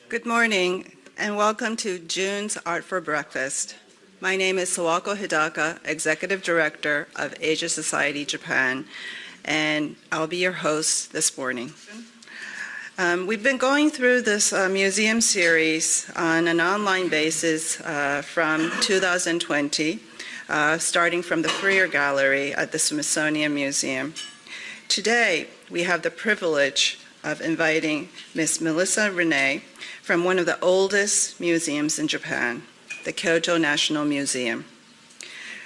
Good morning and welcome to June's Art for Breakfast. My name is Sawako Hidaka, Executive Director of Asia Society Japan, and I'll be your host this morning. We've been going through this museum series on an online basis from 2020, starting from the Freer Gallery at the Smithsonian Museum. Today, we have the privilege of inviting Ms. Melissa Rinne from one of the oldest museums in Japan, the Kyoto National Museum.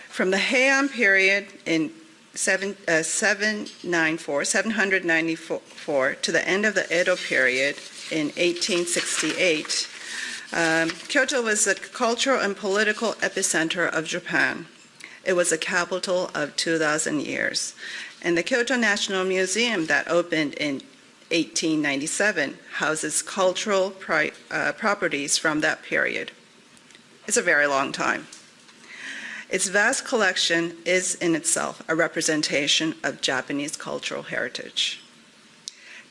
From the Heian period in 794 to the end of the Edo period in 1868, Kyoto was the cultural and political epicenter of Japan. It was the capital of 2,000 years. And the Kyoto National Museum that opened in 1897 houses cultural properties from that period. It's a very long time. Its vast collection is in itself a representation of Japanese cultural heritage.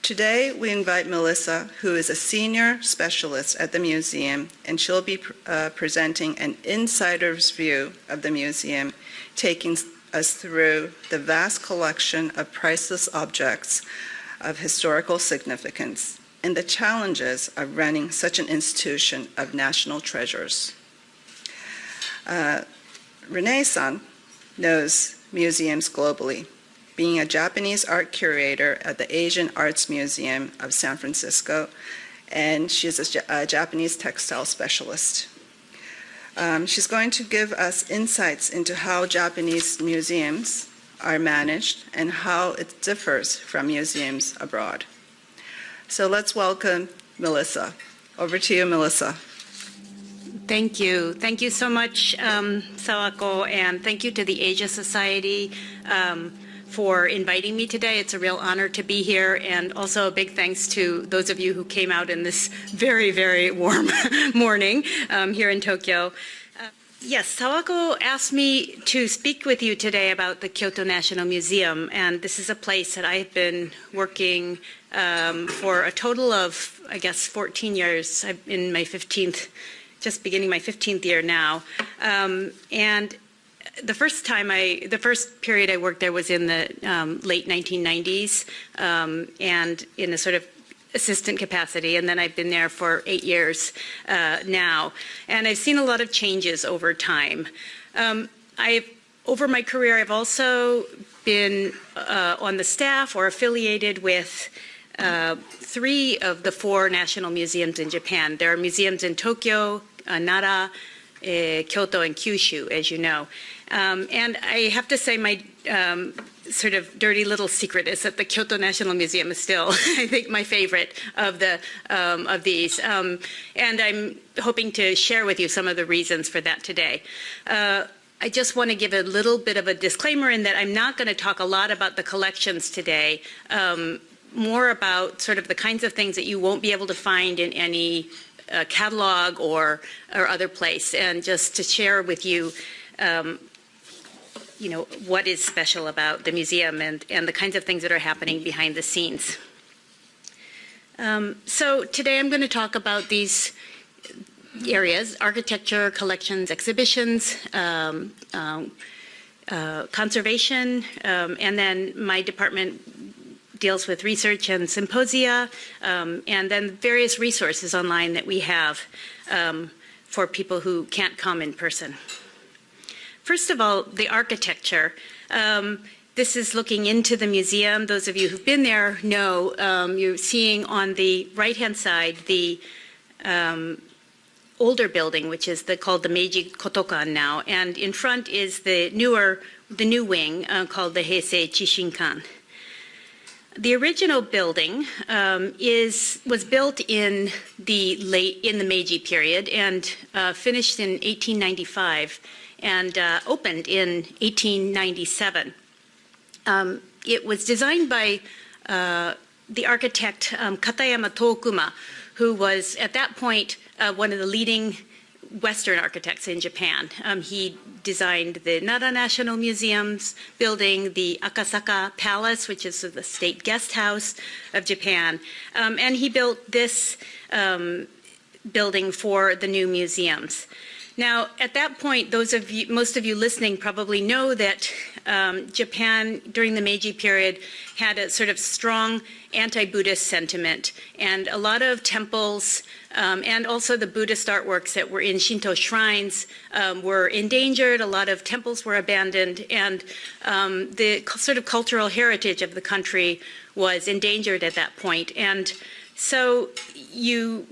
Today, we invite Melissa, who is a senior specialist at the museum, and she'll be presenting an insider's view of the museum, taking us through the vast collection of priceless objects of historical significance and the challenges of running such an institution of national treasures. Rinne-san knows museums globally, being a Japanese art curator at the Asian Arts Museum of San Francisco, and she's a Japanese textile specialist. She's going to give us insights into how Japanese museums are managed and how it differs from museums abroad. So let's welcome Melissa. Over to you, Melissa. Thank you. Thank you so much, Sawako, and thank you to the Asia Society for inviting me today. It's a real honor to be here, and also a big thanks to those of you who came out in this very, very warm morning here in Tokyo. Yes, Sawako asked me to speak with you today about the Kyoto National Museum, and this is a place that I've been working for a total of, I guess, 14 years. I'm in my 15th, just beginning my 15th year now. And the first period I worked there was in the late 1990s, and in a sort of assistant capacity, and then I've been there for 8 years now, and I've seen a lot of changes over time. Over my career, I've also been on the staff or affiliated with 3 of the 4 national museums in Japan. There are museums in Tokyo, Nara, Kyoto, and Kyushu, as you know. And I have to say my sort of dirty little secret is that the Kyoto National Museum is still, I think, my favorite of these. And I'm hoping to share with you some of the reasons for that today. I just want to give a little bit of a disclaimer in that I'm not going to talk a lot about the collections today, more about sort of the kinds of things that you won't be able to find in any catalog or other place, and just to share with you what is special about the museum and the kinds of things that are happening behind the scenes. So today I'm going to talk about these areas: architecture, collections, exhibitions, conservation, and then my department deals with research and symposia, and then various resources online that we have for people who can't come in person. First of all, the architecture. This is looking into the museum. Those of you who've been there know you're seeing on the right-hand side the older building, which is called the Meiji Kotokan now, and in front is the new wing called the Heisei Chishinkan. The original building was built in the Meiji period and finished in 1895. And opened in 1897. It was designed by the architect Katayama Tokuma, who was at that point one of the leading Western architects in Japan. He designed the Nara National Museum's building, the Akasaka Palace, which is the state guest house of Japan, and he built this building for the new museums. Now, at that point, most of you listening probably know that Japan, during the Meiji period, had a sort of strong anti-Buddhist sentiment, and a lot of temples and also the Buddhist artworks that were in Shinto shrines were endangered. A lot of temples were abandoned, and the sort of cultural heritage of the country was endangered at that point. And so you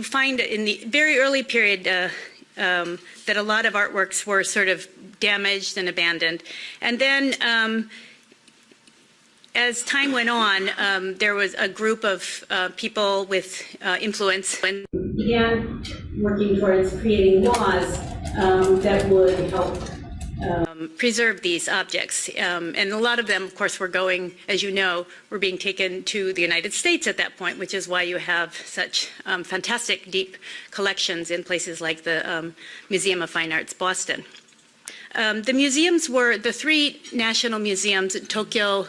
find in the very early period that a lot of artworks were sort of damaged and abandoned. And then as time went on, there was a group of people with influence and began working towards creating laws that would help preserve these objects. And a lot of them, of course, were going, as you know, were being taken to the United States at that point, which is why you have such fantastic deep collections in places like the Museum of Fine Arts, Boston. The museums were, the three national museums in Tokyo,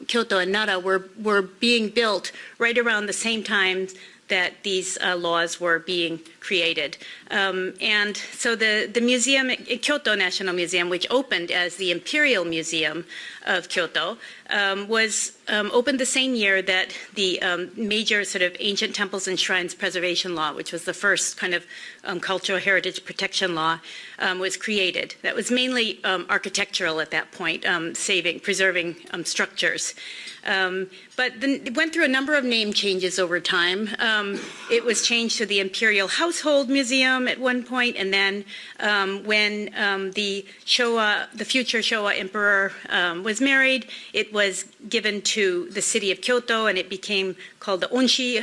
Kyoto, and Nara were being built right around the same time that these laws were being created. And so the museum, Kyoto National Museum, which opened as the Imperial Museum of Kyoto, was opened the same year that the major sort of ancient temples and shrines preservation law, which was the first kind of cultural heritage protection law, was created. That was mainly architectural at that point, preserving structures. But then it went through a number of name changes over time. It was changed to the Imperial Household Museum at one point, and then when the future Showa emperor was married, it was given to the city of Kyoto, and it became called the Onshi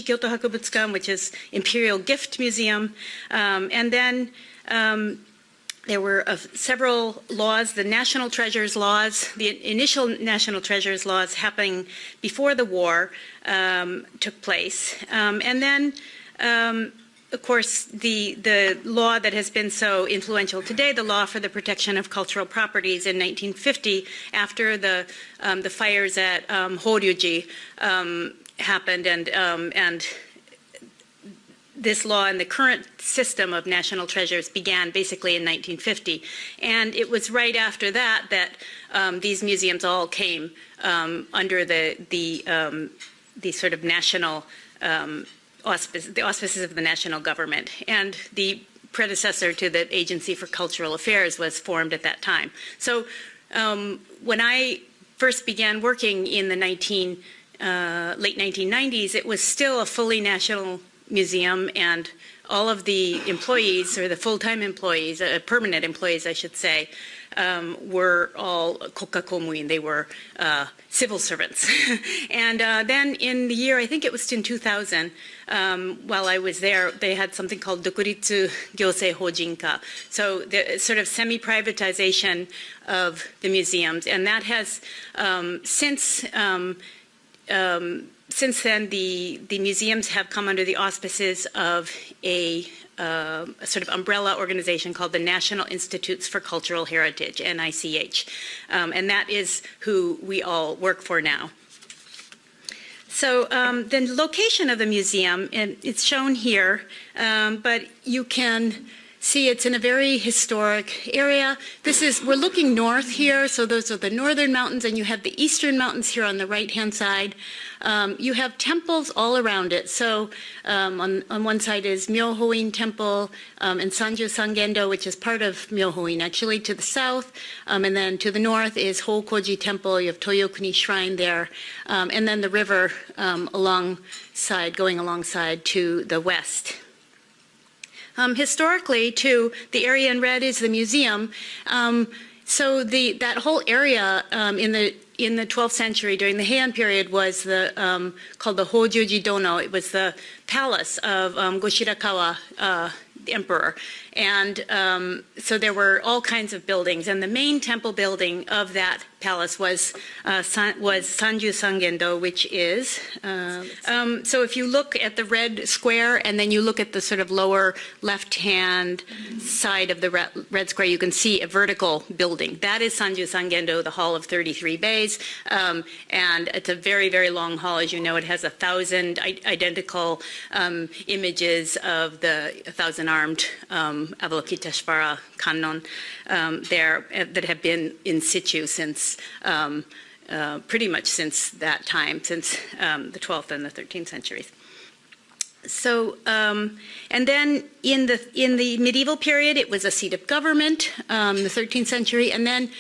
Kyoto Hakubutsukan, which is Imperial Gift Museum. And then there were several laws, the National Treasures laws, the initial National Treasures laws happening before the war took place. And then, of course, the law that has been so influential today, the law for the protection of cultural properties in 1950, after the fires at Horyuji happened, and this law and the current system of national treasures began basically in 1950. And it was right after that that these museums all came under the sort of national the auspices of the national government. And the predecessor to the Agency for Cultural Affairs was formed at that time. So when I first began working in the late 1990s, it was still a fully national museum, and all of the employees, or the full-time employees, permanent employees, I should say, were all kokkakomuin. They were civil servants. And then in the year, I think it was in 2000, while I was there, they had something called Dokuritsu Gyosei Hojinka, so the sort of semi-privatization of the museums, and that has since then, the museums have come under the auspices of a sort of umbrella organization called the National Institutes for Cultural Heritage, NICH, and that is who we all work for now. So the location of the museum, and it's shown here, but you can see it's in a very historic area. We're looking north here, so those are the northern mountains, and you have the eastern mountains here on the right-hand side. You have temples all around it. So on one side is Myohoin Temple and Sanju Sangendo, which is part of Myohoin, actually, to the south. And then to the north is Hokoji Temple. You have Toyokuni Shrine there. And then the river going alongside to the west. Historically, too, the area in red is the museum. So that whole area in the 12th century, during the Heian period, was called the Hojuji Dono. It was the palace of Goshirakawa emperor. And so there were all kinds of buildings, and the main temple building of that palace was Sanju Sangendo, which is, so if you look at the red square and then you look at the sort of lower left-hand side of the red square, you can see a vertical building. That is Sanju Sangendo, the Hall of 33 Bays, and it's a very, very long hall. As you know, it has 1,000 identical images of the 1,000-armed Avalokiteshvara Kannon there that have been in situ since pretty much since that time, since the 12th and the 13th centuries. So, and then in the medieval period, it was a seat of government, the 13th century, and then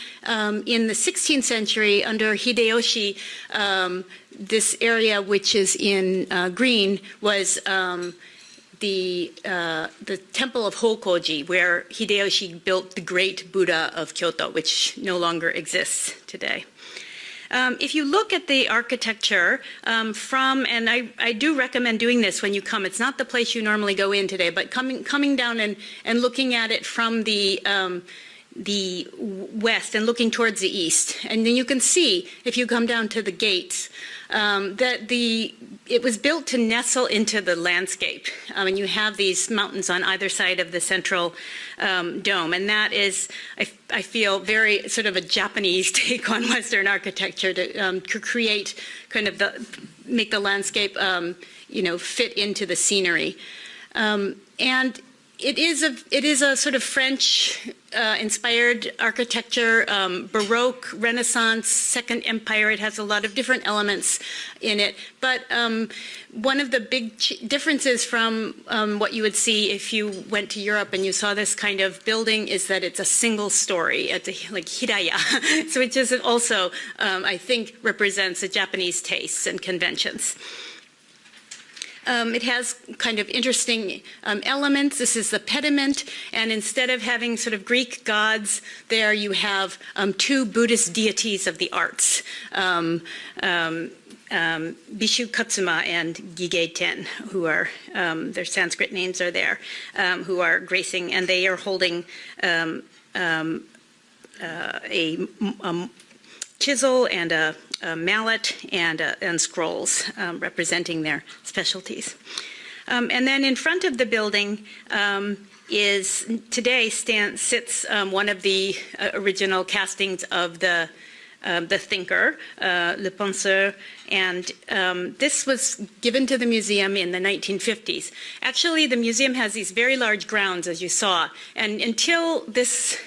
in the 16th century, under Hideyoshi, this area, which is in green, was the temple of Hokoji, where Hideyoshi built the great Buddha of Kyoto, which no longer exists today. If you look at the architecture and I do recommend doing this when you come. It's not the place you normally go in today, but coming down and looking at it from the west and looking towards the east. And then you can see, if you come down to the gates, that it was built to nestle into the landscape. And you have these mountains on either side of the central dome. And that is, I feel, very sort of a Japanese take on Western architecture to create kind of make the landscape, fit into the scenery. And it is a sort of French inspired architecture, Baroque, Renaissance, Second Empire. It has a lot of different elements in it. But one of the big differences from what you would see if you went to Europe and you saw this kind of building is that it's a single story. It's like hiraya, so which is also, I think, represents the Japanese tastes and conventions. It has kind of interesting elements. This is the pediment, and instead of having sort of Greek gods there, you have two Buddhist deities of the arts, Bishu Katsuma and Gige Ten, who are, their Sanskrit names are there, who are gracing, and they are holding a chisel and a mallet and scrolls representing their specialties. And then in front of the building sits one of the original castings of the thinker, Le Penseur, and this was given to the museum in the 1950s. Actually, the museum has these very large grounds, as you saw, and until this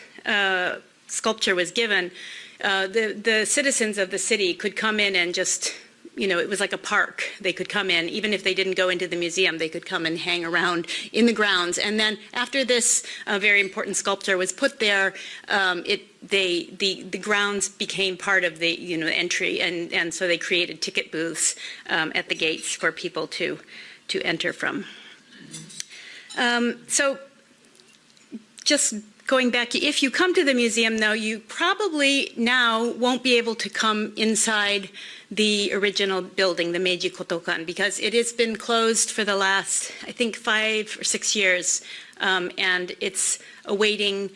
sculpture was given, the citizens of the city could come in and just, it was like a park. They could come in, even if they didn't go into the museum, they could come and hang around in the grounds. And then after this very important sculpture was put there, the grounds became part of the entry, and so they created ticket booths at the gates for people to enter from. So just going back, if you come to the museum, though, you probably now won't be able to come inside the original building, the Meiji Kotokan, because it has been closed for the last, I think, 5 or 6 years, and it's awaiting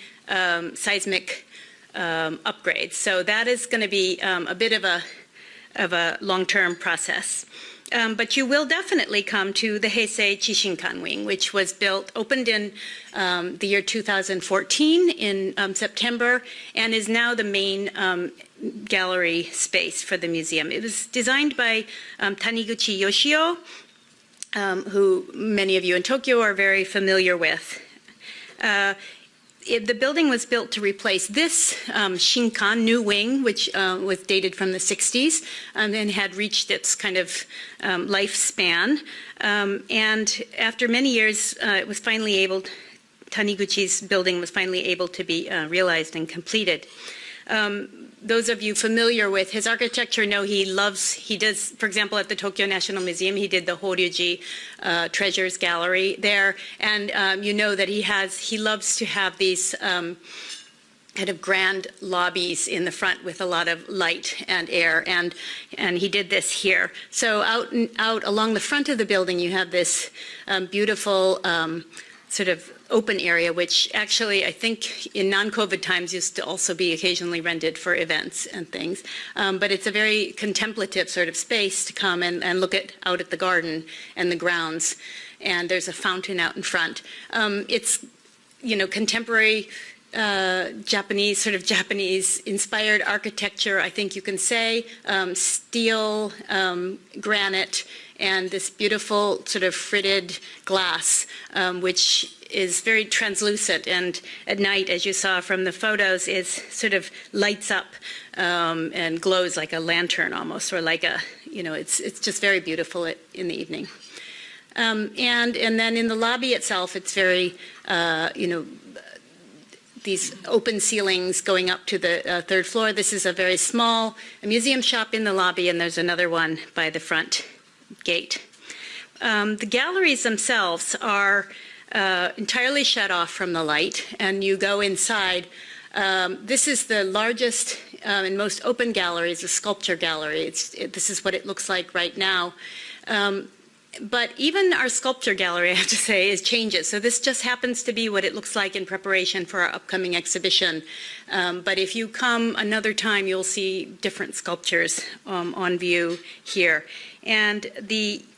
seismic upgrades. So that is going to be a bit of a long-term process. But you will definitely come to the Heisei Chishinkan Wing, which was opened in the year 2014 in September, and is now the main gallery space for the museum. It was designed by Taniguchi Yoshio, who many of you in Tokyo are very familiar with. The building was built to replace this Shinkan, new wing, which was dated from the 60s and had reached its kind of lifespan. And after many years, it was finally Taniguchi's building was finally able to be realized and completed. Those of you familiar with his architecture know he does, for example, at the Tokyo National Museum, he did the Horyuji Treasures Gallery there, and you know that he loves to have these kind of grand lobbies in the front with a lot of light and air, and he did this here. So out along the front of the building, you have this beautiful sort of open area, which actually I think in non-COVID times used to also be occasionally rented for events and things. But it's a very contemplative sort of space to come and look out at the garden and the grounds. And there's a fountain out in front. It's, contemporary Japanese-inspired architecture, I think you can say, steel, granite, and this beautiful sort of fritted glass, which is very translucent, and at night, as you saw from the photos, is sort of lights up and glows like a lantern almost, or like it's just very beautiful in the evening. And then in the lobby itself, it's very, these open ceilings going up to the third floor. This is a very small museum shop in the lobby, and there's another one by the front gate. The galleries themselves are entirely shut off from the light, and you go inside. This is the largest and most open gallery, the sculpture gallery. This is what it looks like right now. But even our sculpture gallery, I have to say, changes. So this just happens to be what it looks like in preparation for our upcoming exhibition. But if you come another time, you'll see different sculptures on view here. And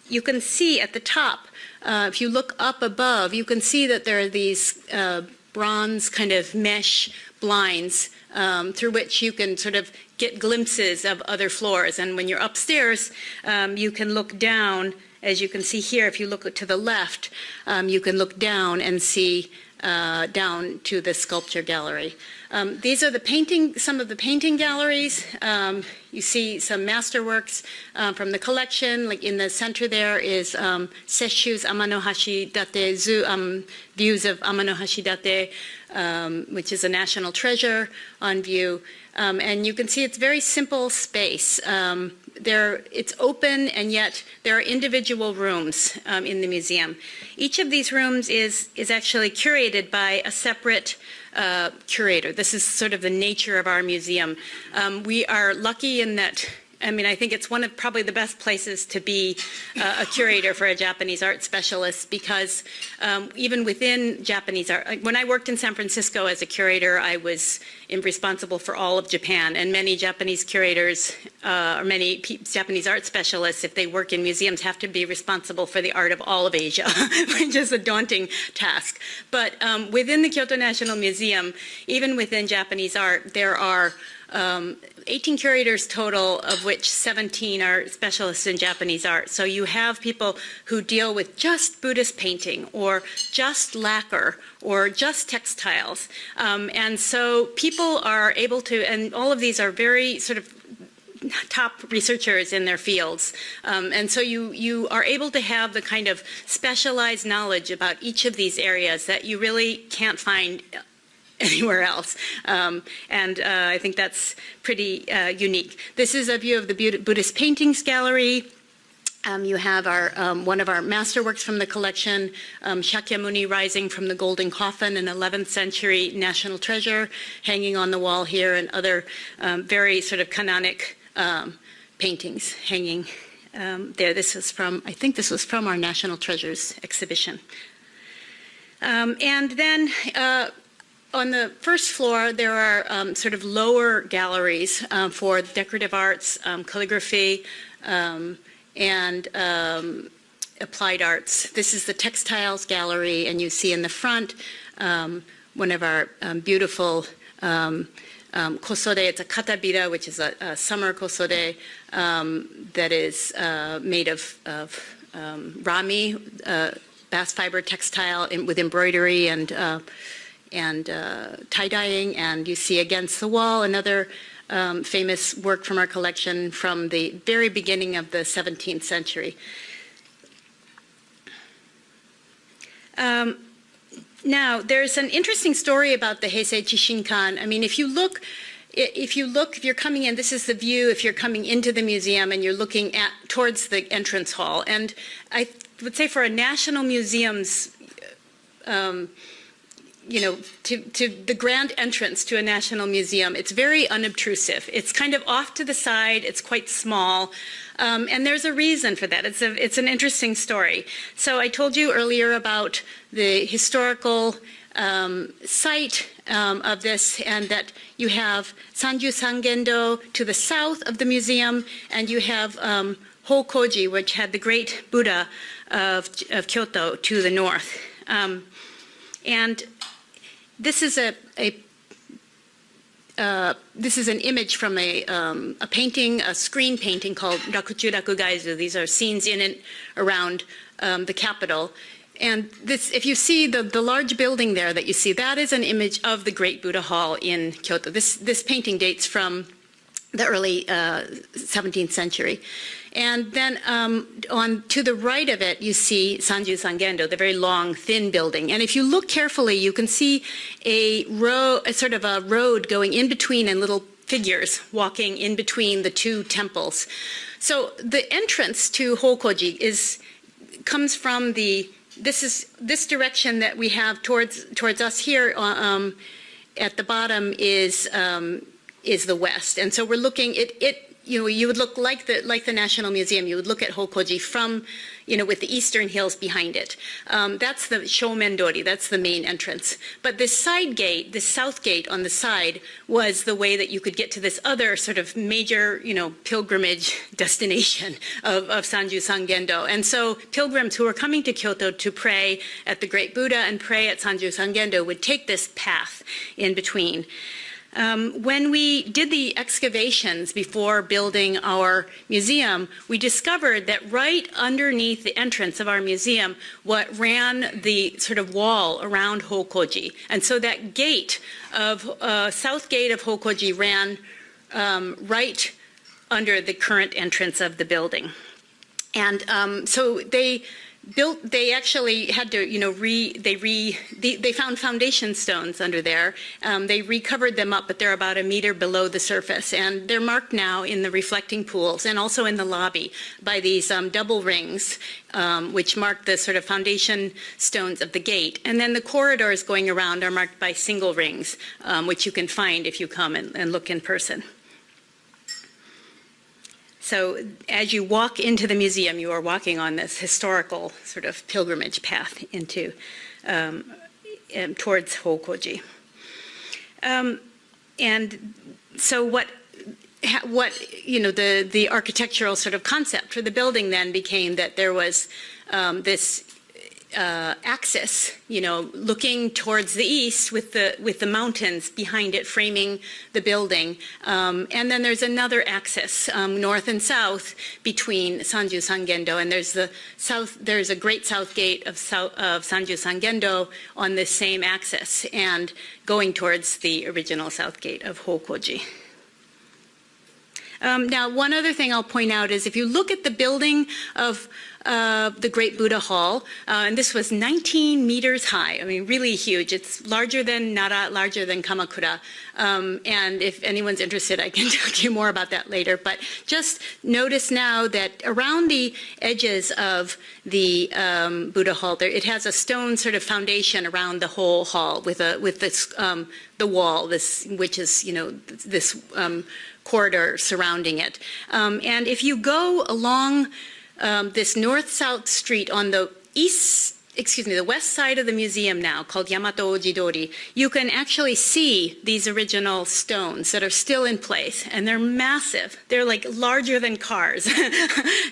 you can see at the top, if you look up above, you can see that there are these bronze kind of mesh blinds through which you can sort of get glimpses of other floors. And when you're upstairs, you can look down. As you can see here, if you look to the left, you can look down and see down to the sculpture gallery. These are some of the painting galleries. You see some masterworks from the collection. Like in the center there is Sesshu's Amanohashidate views of Amanohashidate, which is a national treasure on view. And you can see it's very simple space. It's open, and yet there are individual rooms in the museum. Each of these rooms is actually curated by a separate curator. This is sort of the nature of our museum. We are lucky in that, I think it's one of probably the best places to be a curator for a Japanese art specialist, because even within Japanese art, when I worked in San Francisco as a curator, I was responsible for all of Japan, and many Japanese curators or many Japanese art specialists, if they work in museums, have to be responsible for the art of all of Asia, which is a daunting task. But within the Kyoto National Museum, even within Japanese art, there are 18 curators total, of which 17 are specialists in Japanese art. So you have people who deal with just Buddhist painting, or just lacquer, or just textiles. And so people are able to, and all of these are very sort of top researchers in their fields. And so you are able to have the kind of specialized knowledge about each of these areas that you really can't find anywhere else. I think that's pretty unique. This is a view of the Buddhist Paintings Gallery. You have one of our masterworks from the collection, Shakyamuni rising from the Golden Coffin, an 11th century national treasure, hanging on the wall here, and other very sort of canonic paintings hanging there. This is I think this was from our National Treasures exhibition. And then on the first floor, there are sort of lower galleries for decorative arts, calligraphy, and applied arts. This is the textiles gallery, and you see in the front one of our beautiful kosode. It's a katabira, which is a summer kosode that is made of rami, bast fiber textile with embroidery and tie-dyeing. And you see against the wall another famous work from our collection from the very beginning of the 17th century. Now, there's an interesting story about the Heisei Chishinkan. I mean, if you're coming in, this is the view if you're coming into the museum and you're looking towards the entrance hall. And I would say for a national museum's to the grand entrance to a national museum, it's very unobtrusive. It's kind of off to the side. It's quite small. And there's a reason for that. It's an interesting story. So I told you earlier about the historical site of this, and that you have Sanju Sangendo to the south of the museum, and you have Hokoji, which had the great Buddha of Kyoto, to the north. And this is this is an image from a painting, a screen painting called Rakuchu Rakugaizu. These are scenes in and around the capital. And this, if you see the large building there that you see, that is an image of the Great Buddha Hall in Kyoto. This painting dates from the early 17th century. And then on to the right of it, you see Sanju Sangendo, the very long, thin building. And if you look carefully, you can see a sort of a road going in between, and little figures walking in between the two temples. So the entrance to Hokoji comes from this direction that we have towards us here. At the bottom is the west, and so we're looking you would look like the National Museum. You would look at Hokoji from, with the eastern hills behind it. That's the Shomendori, that's the main entrance. But this side gate, this south gate on the side, was the way that you could get to this other sort of major, pilgrimage destination of Sanju Sangendo. And so pilgrims who were coming to Kyoto to pray at the Great Buddha and pray at Sanju Sangendo would take this path in between. When we did the excavations before building our museum, we discovered that right underneath the entrance of our museum, what ran the sort of wall around Hokoji. And so that gate south gate of Hokoji ran right under the current entrance of the building. And so they actually had to, they found foundation stones under there. They recovered them up, but they're about a meter below the surface. And they're marked now in the reflecting pools and also in the lobby by these double rings, which mark the sort of foundation stones of the gate. And then the corridors going around are marked by single rings, which you can find if you come and look in person. So as you walk into the museum, you are walking on this historical sort of pilgrimage path into towards Hokoji. And so the architectural sort of concept for the building then became that there was this axis, looking towards the east with the mountains behind it framing the building. And then there's another axis, north and south, between Sanju Sangendo, and there's a great south gate of Sanju Sangendo on this same axis, and going towards the original south gate of Hokoji. Now, one other thing I'll point out is if you look at the building of the Great Buddha Hall, and this was 19 meters high. I mean, really huge. It's larger than Nara, larger than Kamakura. And if anyone's interested, I can talk to you more about that later. But just notice now that around the edges of the Buddha Hall, it has a stone sort of foundation around the whole hall with this the wall, which is this corridor surrounding it. And if you go along this north-south street on the the west side of the museum now, called Yamato Ojidori, you can actually see these original stones that are still in place, and they're massive. They're like larger than cars.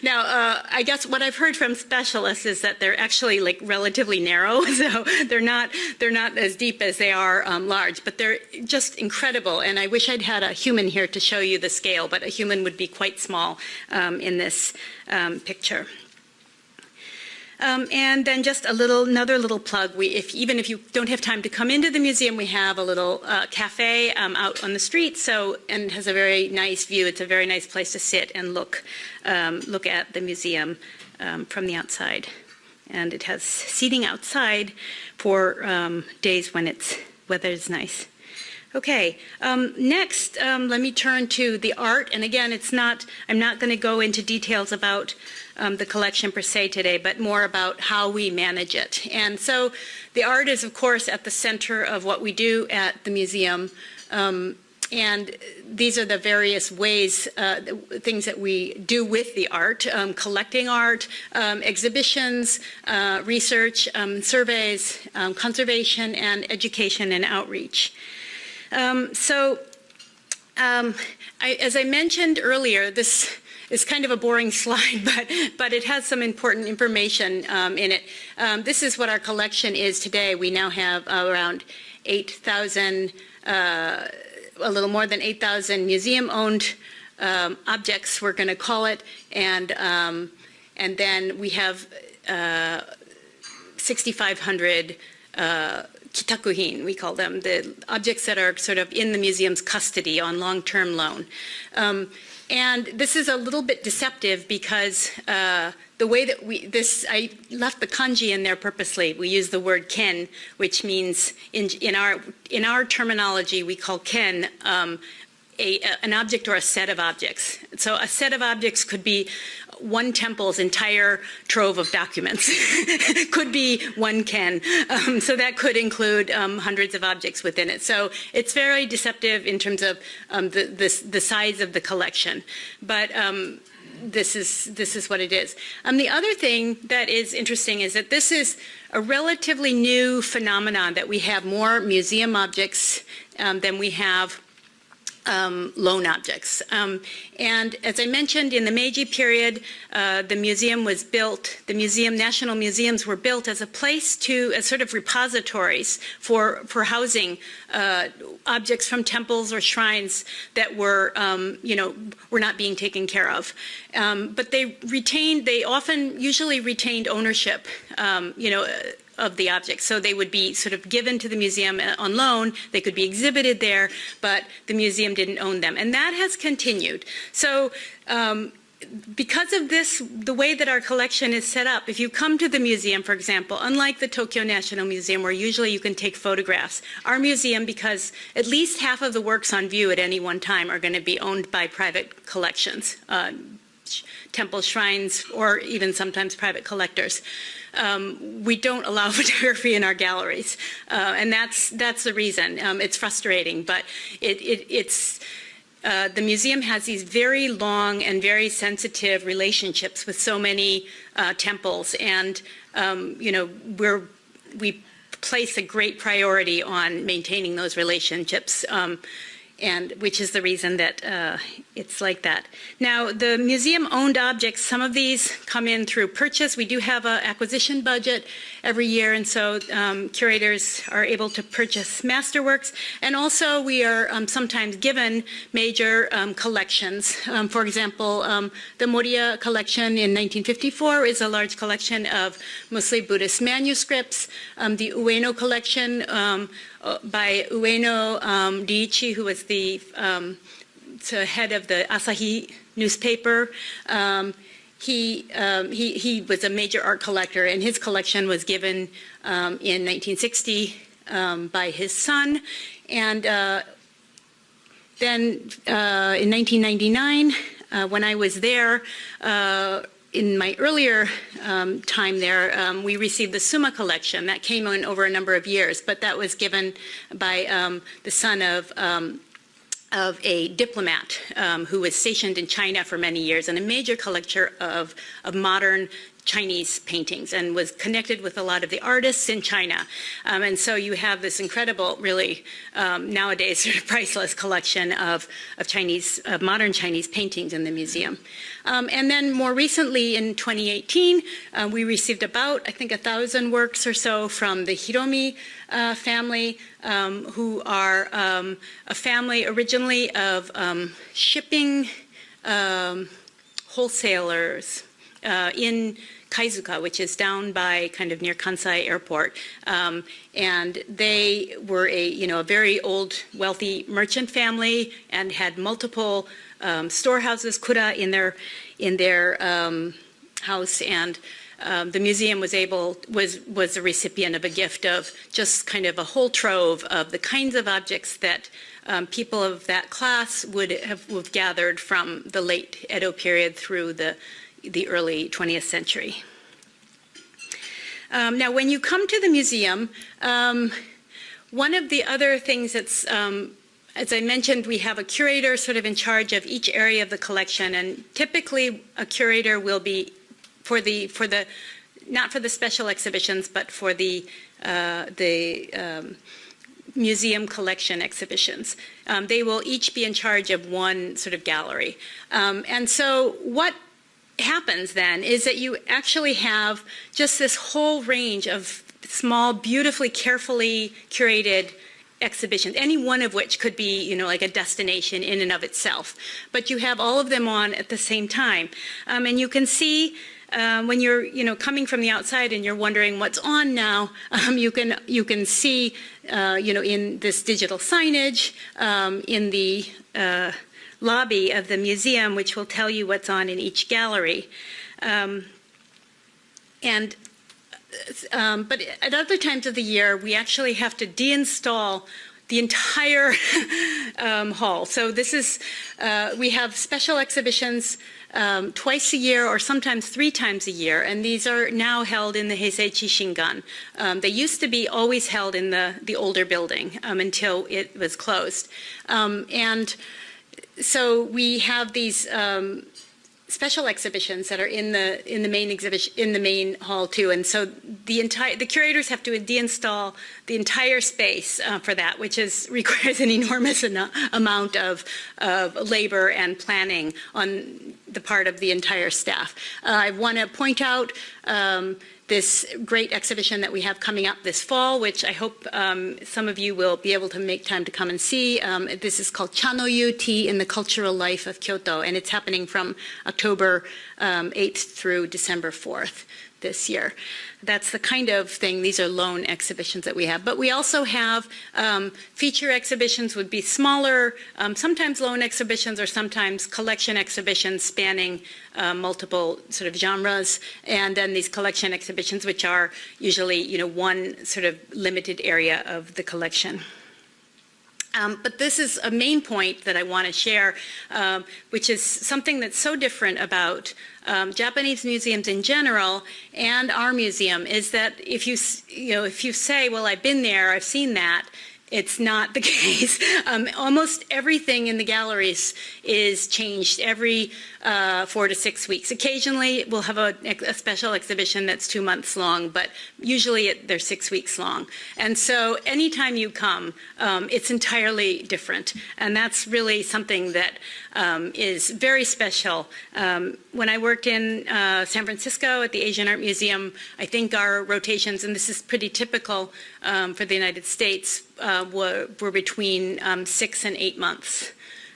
Now, I guess what I've heard from specialists is that they're actually like relatively narrow, so they're not as deep as they are large, but they're just incredible. And I wish I'd had a human here to show you the scale, but a human would be quite small in this picture. And then just another little plug. Even if you don't have time to come into the museum, we have a little cafe out on the street. And it has a very nice view. It's a very nice place to sit and look at the museum from the outside. And it has seating outside for days when weather is nice. Okay, next, let me turn to the art. And again, I'm not going to go into details about the collection per se today, but more about how we manage it. And so the art is, of course, at the center of what we do at the museum. And these are the various ways, things that we do with the art, collecting art, exhibitions, research, surveys, conservation, and education and outreach. As I mentioned earlier, this is kind of a boring slide, but it has some important information in it. This is what our collection is today. We now have around 8,000, a little more than 8,000 museum-owned objects, we're going to call it, and then we have 6,500 kitakuhin, we call them, the objects that are sort of in the museum's custody on long-term loan. And this is a little bit deceptive because the way that I left the kanji in there purposely. We use the word ken, which means in our terminology we call ken an object or a set of objects. So a set of objects could be one temple's entire trove of documents. Could be one ken. So that could include hundreds of objects within it. So it's very deceptive in terms of the size of the collection. But this is what it is. The other thing that is interesting is that this is a relatively new phenomenon, that we have more museum objects than we have loan objects. And as I mentioned, in the Meiji period, the museum was built, national museums were built as a place as sort of repositories for housing objects from temples or shrines that were not being taken care of. But they usually retained ownership, of the objects. So they would be sort of given to the museum on loan. They could be exhibited there, but the museum didn't own them. And that has continued. So because of this, the way that our collection is set up, if you come to the museum, for example, unlike the Tokyo National Museum, where usually you can take photographs, our museum, because at least half of the works on view at any one time are going to be owned by private collections, temple shrines, or even sometimes private collectors. We don't allow photography in our galleries, and that's the reason. It's frustrating, but the museum has these very long and very sensitive relationships with so many temples, and we place a great priority on maintaining those relationships. And which is the reason that it's like that. Now, the museum-owned objects, some of these come in through purchase. We do have an acquisition budget every year, and so curators are able to purchase masterworks. And also, we are sometimes given major collections. For example, the Moriya collection in 1954 is a large collection of mostly Buddhist manuscripts. The Ueno collection by Ueno Riichi, who was the head of the Asahi newspaper. He was a major art collector, and his collection was given in 1960 by his son. And then in 1999, when I was there, in my earlier time there, we received the Summa collection. That came in over a number of years, but that was given by the son of a diplomat who was stationed in China for many years, and a major collector of modern Chinese paintings, and was connected with a lot of the artists in China. And so you have this incredible, really, nowadays sort of priceless collection of modern Chinese paintings in the museum. And then more recently in 2018, we received about, I think, 1,000 works or so from the Hiromi family, who are a family originally of shipping wholesalers in Kaizuka, which is down by kind of near Kansai Airport, and they were a very old, wealthy merchant family, and had multiple storehouses, kura, in their house, and the museum was the recipient of a gift of just kind of a whole trove of the kinds of objects that people of that class would have gathered from the late Edo period through the early 20th century. Now, when you come to the museum, one of the other things that's, as I mentioned, we have a curator sort of in charge of each area of the collection, and typically a curator will be not for the special exhibitions, but for the museum collection exhibitions. They will each be in charge of one sort of gallery. And so what happens then is that you actually have just this whole range of small, beautifully, carefully curated exhibitions, any one of which could be, you know, like a destination in and of itself. But you have all of them on at the same time. And you can see when you're, you know, coming from the outside and you're wondering what's on now, you can see, you know, in this digital signage, in the lobby of the museum, which will tell you what's on in each gallery. But at other times of the year, we actually have to deinstall the entire hall. So this is, we have special exhibitions twice a year or sometimes 3 times a year, and these are now held in the Heisei Chishingan. They used to be always held in the older building until it was closed. And so we have these special exhibitions that are in the main exhibition, in the main hall too, and so the curators have to deinstall the entire space for that, which requires an enormous amount of labor and planning on the part of the entire staff. I want to point out this great exhibition that we have coming up this fall, which I hope some of you will be able to make time to come and see. This is called Chanoyu Tea in the Cultural Life of Kyoto, and it's happening from October 8th through December 4th this year. That's the kind of thing, these are lone exhibitions that we have. But we also have feature exhibitions would be smaller, sometimes lone exhibitions or sometimes collection exhibitions spanning multiple sort of genres, and then these collection exhibitions which are usually, you know, one sort of limited area of the collection. But this is a main point that I want to share, which is something that's so different about Japanese museums in general and our museum, is that if you say, well, I've been there, I've seen that, it's not the case. Almost everything in the galleries is changed every 4 to 6 weeks. Occasionally, we'll have a special exhibition that's 2 months long, but usually they're 6 weeks long. And so anytime you come, it's entirely different. And that's really something that is very special. When I worked in San Francisco at the Asian Art Museum, I think our rotations, and this is pretty typical for the United States, were between 6 and 8 months.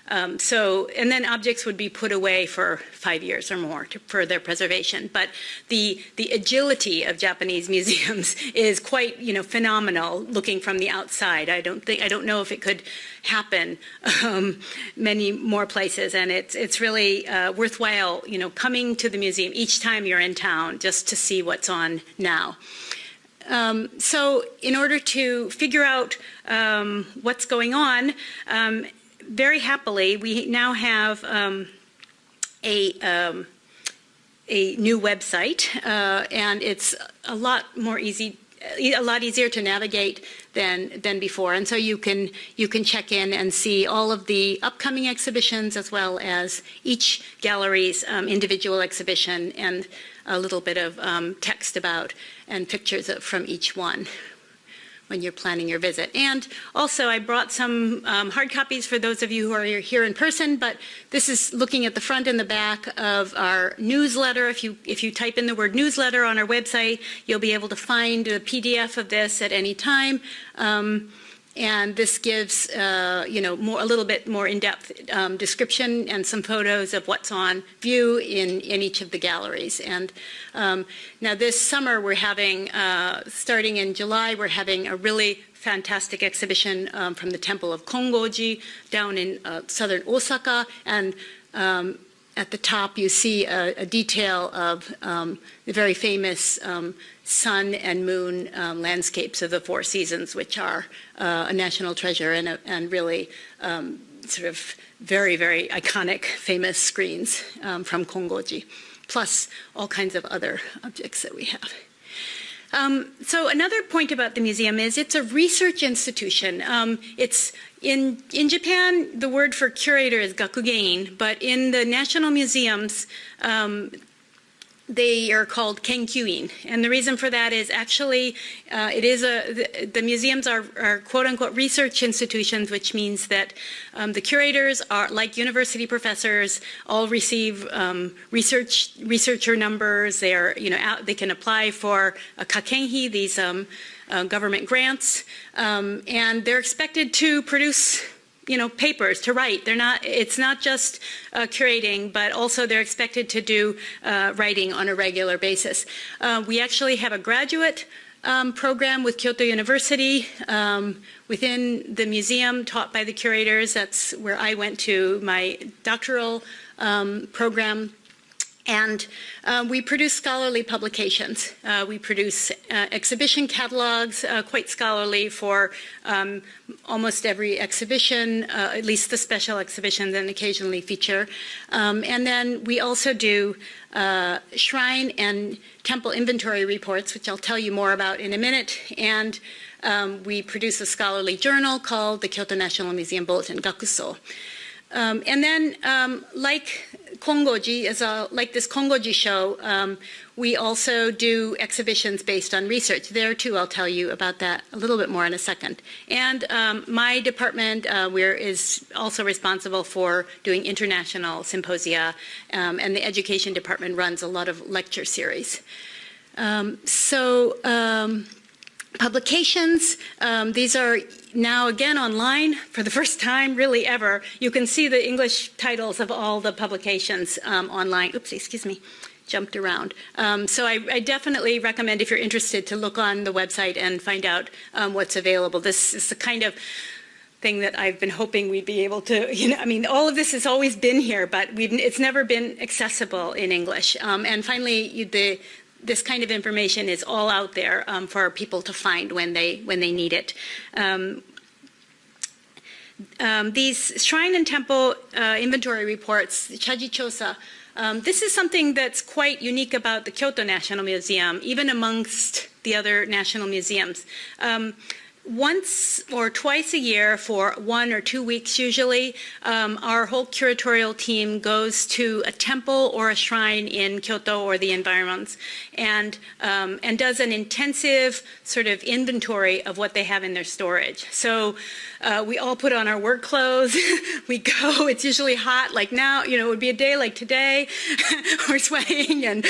And then objects would be put away for 5 years or more for their preservation. But the agility of Japanese museums is quite, you know, phenomenal looking from the outside. I don't know if it could happen many more places, and it's really worthwhile, you know, coming to the museum each time you're in town just to see what's on now. So in order to figure out what's going on, very happily, we now have a new website, and it's a lot easier to navigate than before. And so you can check in and see all of the upcoming exhibitions as well as each gallery's individual exhibition and a little bit of text about and pictures from each one when you're planning your visit. And also I brought some hard copies for those of you who are here in person, but this is looking at the front and the back of our newsletter. If you type in the word newsletter on our website, you'll be able to find a PDF of this at any time. And this gives, you know, a little bit more in-depth description and some photos of what's on view in each of the galleries. And now this summer we're having, starting in July, we're having a really fantastic exhibition from the Temple of Kongoji down in southern Osaka. And at the top, you see a detail of the very famous sun and moon landscapes of the Four Seasons, which are a national treasure and really sort of very, very iconic, famous screens from Kongoji, plus all kinds of other objects that we have. So another point about the museum is it's a research institution. It's in Japan, the word for curator is gakugein, but in the national museums, they are called kenkyuin, and the reason for that is actually the museums are quote-unquote research institutions, which means that the curators are like university professors, all receive researcher numbers. They are they can apply for a kakenhi, these government grants, and they're expected to produce papers, to write. It's not just curating, but also they're expected to do writing on a regular basis. We actually have a graduate program with Kyoto University within the museum taught by the curators. That's where I went to my doctoral program. And we produce scholarly publications. We produce exhibition catalogs, quite scholarly for almost every exhibition, at least the special exhibitions and occasionally feature. And then we also do shrine and temple inventory reports, which I'll tell you more about in a minute. And we produce a scholarly journal called the Kyoto National Museum Bulletin, Gakuso. And then, like Kongoji, like this Kongoji show, we also do exhibitions based on research. There, too, I'll tell you about that a little bit more in a second. And my department is also responsible for doing international symposia, and the education department runs a lot of lecture series. Publications, these are now again online for the first time really ever. You can see the English titles of all the publications online. Oops, excuse me, jumped around. So I definitely recommend, if you're interested, to look on the website and find out what's available. This is the kind of thing that I've been hoping we'd be able to, all of this has always been here, but it's never been accessible in English. And finally, this kind of information is all out there for people to find when they need it. These shrine and temple inventory reports, Chaji Chosa, this is something that's quite unique about the Kyoto National Museum, even amongst the other national museums. Once or twice a year for 1 or 2 weeks usually, our whole curatorial team goes to a temple or a shrine in Kyoto or the environs and does an intensive sort of inventory of what they have in their storage. So we all put on our work clothes, we go, it's usually hot, like now, it would be a day like today, we're sweating,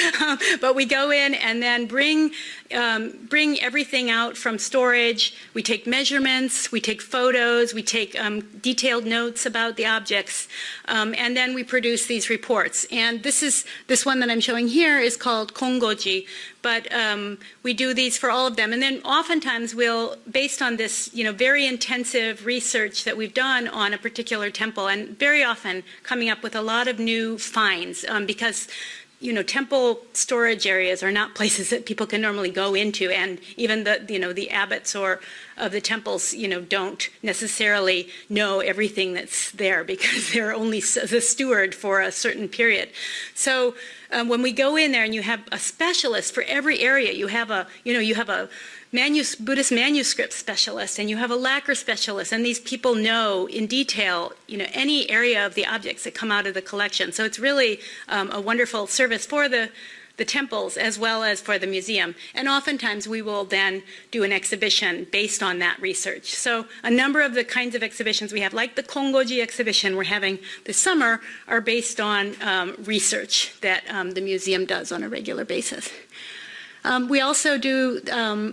but we go in and then bring everything out from storage. We take measurements, we take photos, we take detailed notes about the objects, and then we produce these reports. And this one that I'm showing here is called Kongoji, but we do these for all of them. And then oftentimes we'll, based on this, very intensive research that we've done on a particular temple, and very often coming up with a lot of new finds, because temple storage areas are not places that people can normally go into, and even the abbots or of the temples, don't necessarily know everything that's there because they're only the steward for a certain period. So when we go in there and you have a specialist for every area, you have a Buddhist manuscript specialist, and you have a lacquer specialist, and these people know in detail, any area of the objects that come out of the collection. So it's really a wonderful service for the temples as well as for the museum. And oftentimes we will then do an exhibition based on that research. So a number of the kinds of exhibitions we have, like the Kongoji exhibition we're having this summer, are based on research that the museum does on a regular basis. We also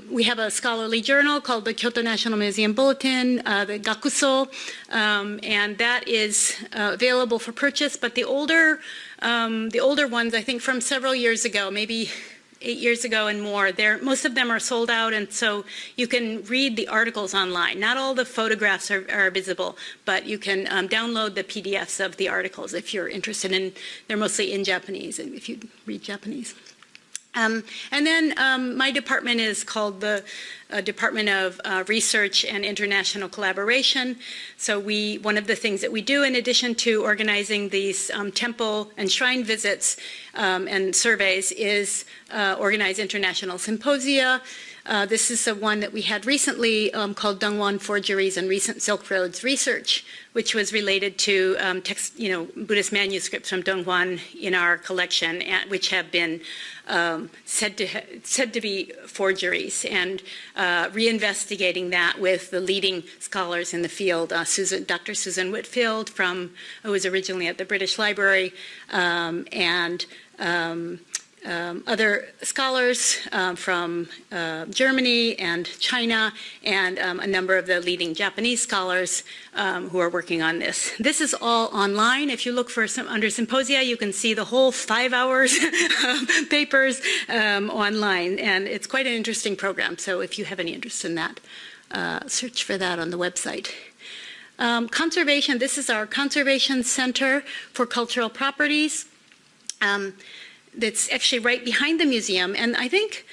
we have a scholarly journal called the Kyoto National Museum Bulletin, the Gakuso, and that is available for purchase. But the older ones, I think from several years ago, maybe 8 years ago and more. Most of them are sold out, and so you can read the articles online. Not all the photographs are visible, but you can download the PDFs of the articles if you're interested in. They're mostly in Japanese, if you read Japanese. And then my department is called the Department of Research and International Collaboration. So one of the things that we do in addition to organizing these temple and shrine visits and surveys is organize international symposia. This is the one that we had recently called Dongwon Forgeries and Recent Silk Roads Research, which was related to Buddhist manuscripts from Dongwon in our collection, which have been said to be forgeries, and reinvestigating that with the leading scholars in the field, Dr. Susan Whitfield, who was originally at the British Library, and other scholars from Germany and China, and a number of the leading Japanese scholars who are working on this. This is all online. If you look for under symposia, you can see the whole 5 hours of papers online, and it's quite an interesting program. So if you have any interest in that, search for that on the website. Conservation, this is our Conservation Center for Cultural Properties. That's actually right behind the museum, and I think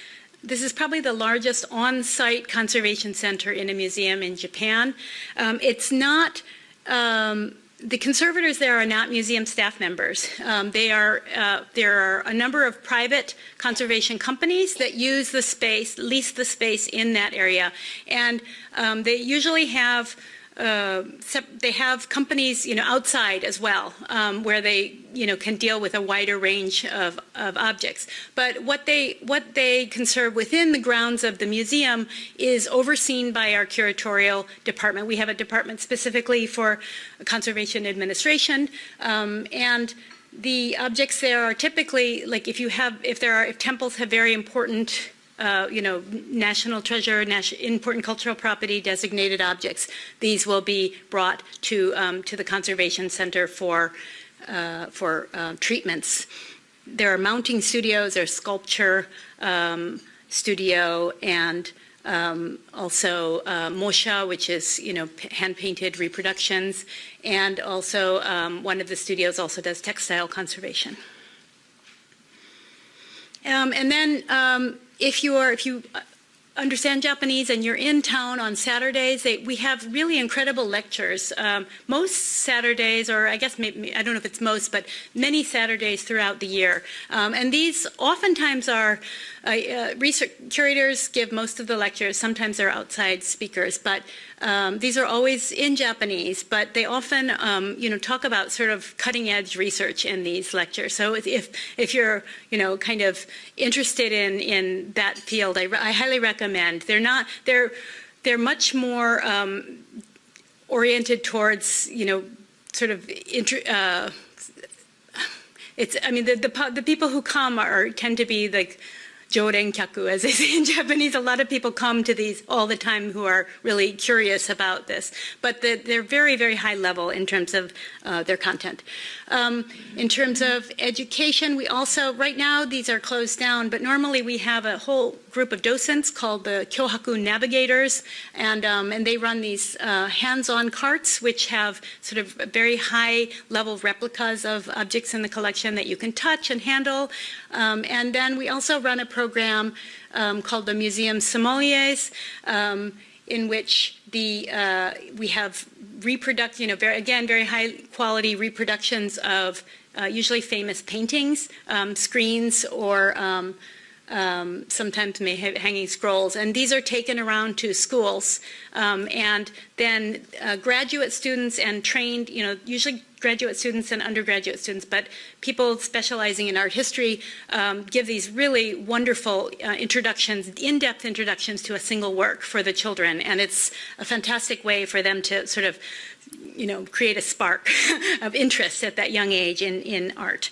this is probably the largest on-site conservation center in a museum in Japan. It's not, the conservators there are not museum staff members. There are a number of private conservation companies that use the space, lease the space in that area, and they usually have companies, outside as well, where they, can deal with a wider range of objects. But what they conserve within the grounds of the museum is overseen by our curatorial department. We have a department specifically for conservation administration, and the objects there are typically, like if temples have very important national treasure, important cultural property designated objects, these will be brought to the Conservation Center for treatments. There are mounting studios, there's sculpture studio, and also mosha, which is hand-painted reproductions, and also one of the studios also does textile conservation. And then if you understand Japanese and you're in town on Saturdays, we have really incredible lectures. Most Saturdays, or I guess maybe, I don't know if it's most, but many Saturdays throughout the year. And these oftentimes are, research curators give most of the lectures. Sometimes they're outside speakers, but these are always in Japanese, but they often, talk about sort of cutting edge research in these lectures. So if you're, kind of interested in that field, I highly recommend. They're much more oriented towards, sort of the people who come tend to be like jorenkyaku, as they say in Japanese. A lot of people come to these all the time who are really curious about this, but they're very, very high level in terms of their content. In terms of education, we also, right now these are closed down, but normally we have a whole group of docents called the Kyohaku Navigators, and they run these hands-on carts which have sort of very high level replicas of objects in the collection that you can touch and handle. And then we also run a program called the Museum Sommeliers, in which we have very high quality reproductions of usually famous paintings, screens, or sometimes hanging scrolls, and these are taken around to schools, and then graduate students and trained, usually graduate students and undergraduate students, but people specializing in art history give these really wonderful introductions, in-depth introductions to a single work for the children, and it's a fantastic way for them to sort of, create a spark of interest at that young age in art.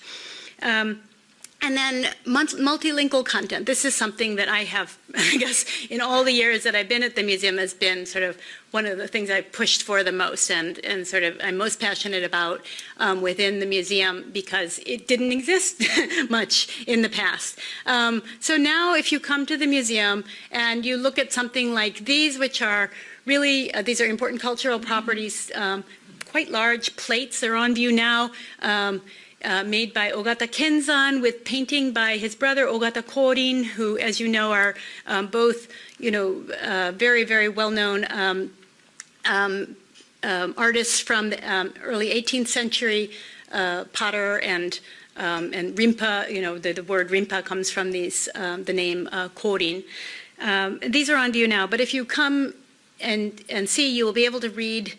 And then multilingual content. This is something that I have, I guess, in all the years that I've been at the museum has been sort of one of the things I've pushed for the most and sort of I'm most passionate about within the museum because it didn't exist much in the past. So now if you come to the museum and you look at something like these, which are really, these are important cultural properties, quite large plates are on view now. Made by Ogata Kenzan with painting by his brother Ogata Korin, who, as you know, are both, very, very well-known artists from the early 18th century, potter and rinpa. The word rinpa comes from these, the name Korin. These are on view now, but if you come and see, you will be able to read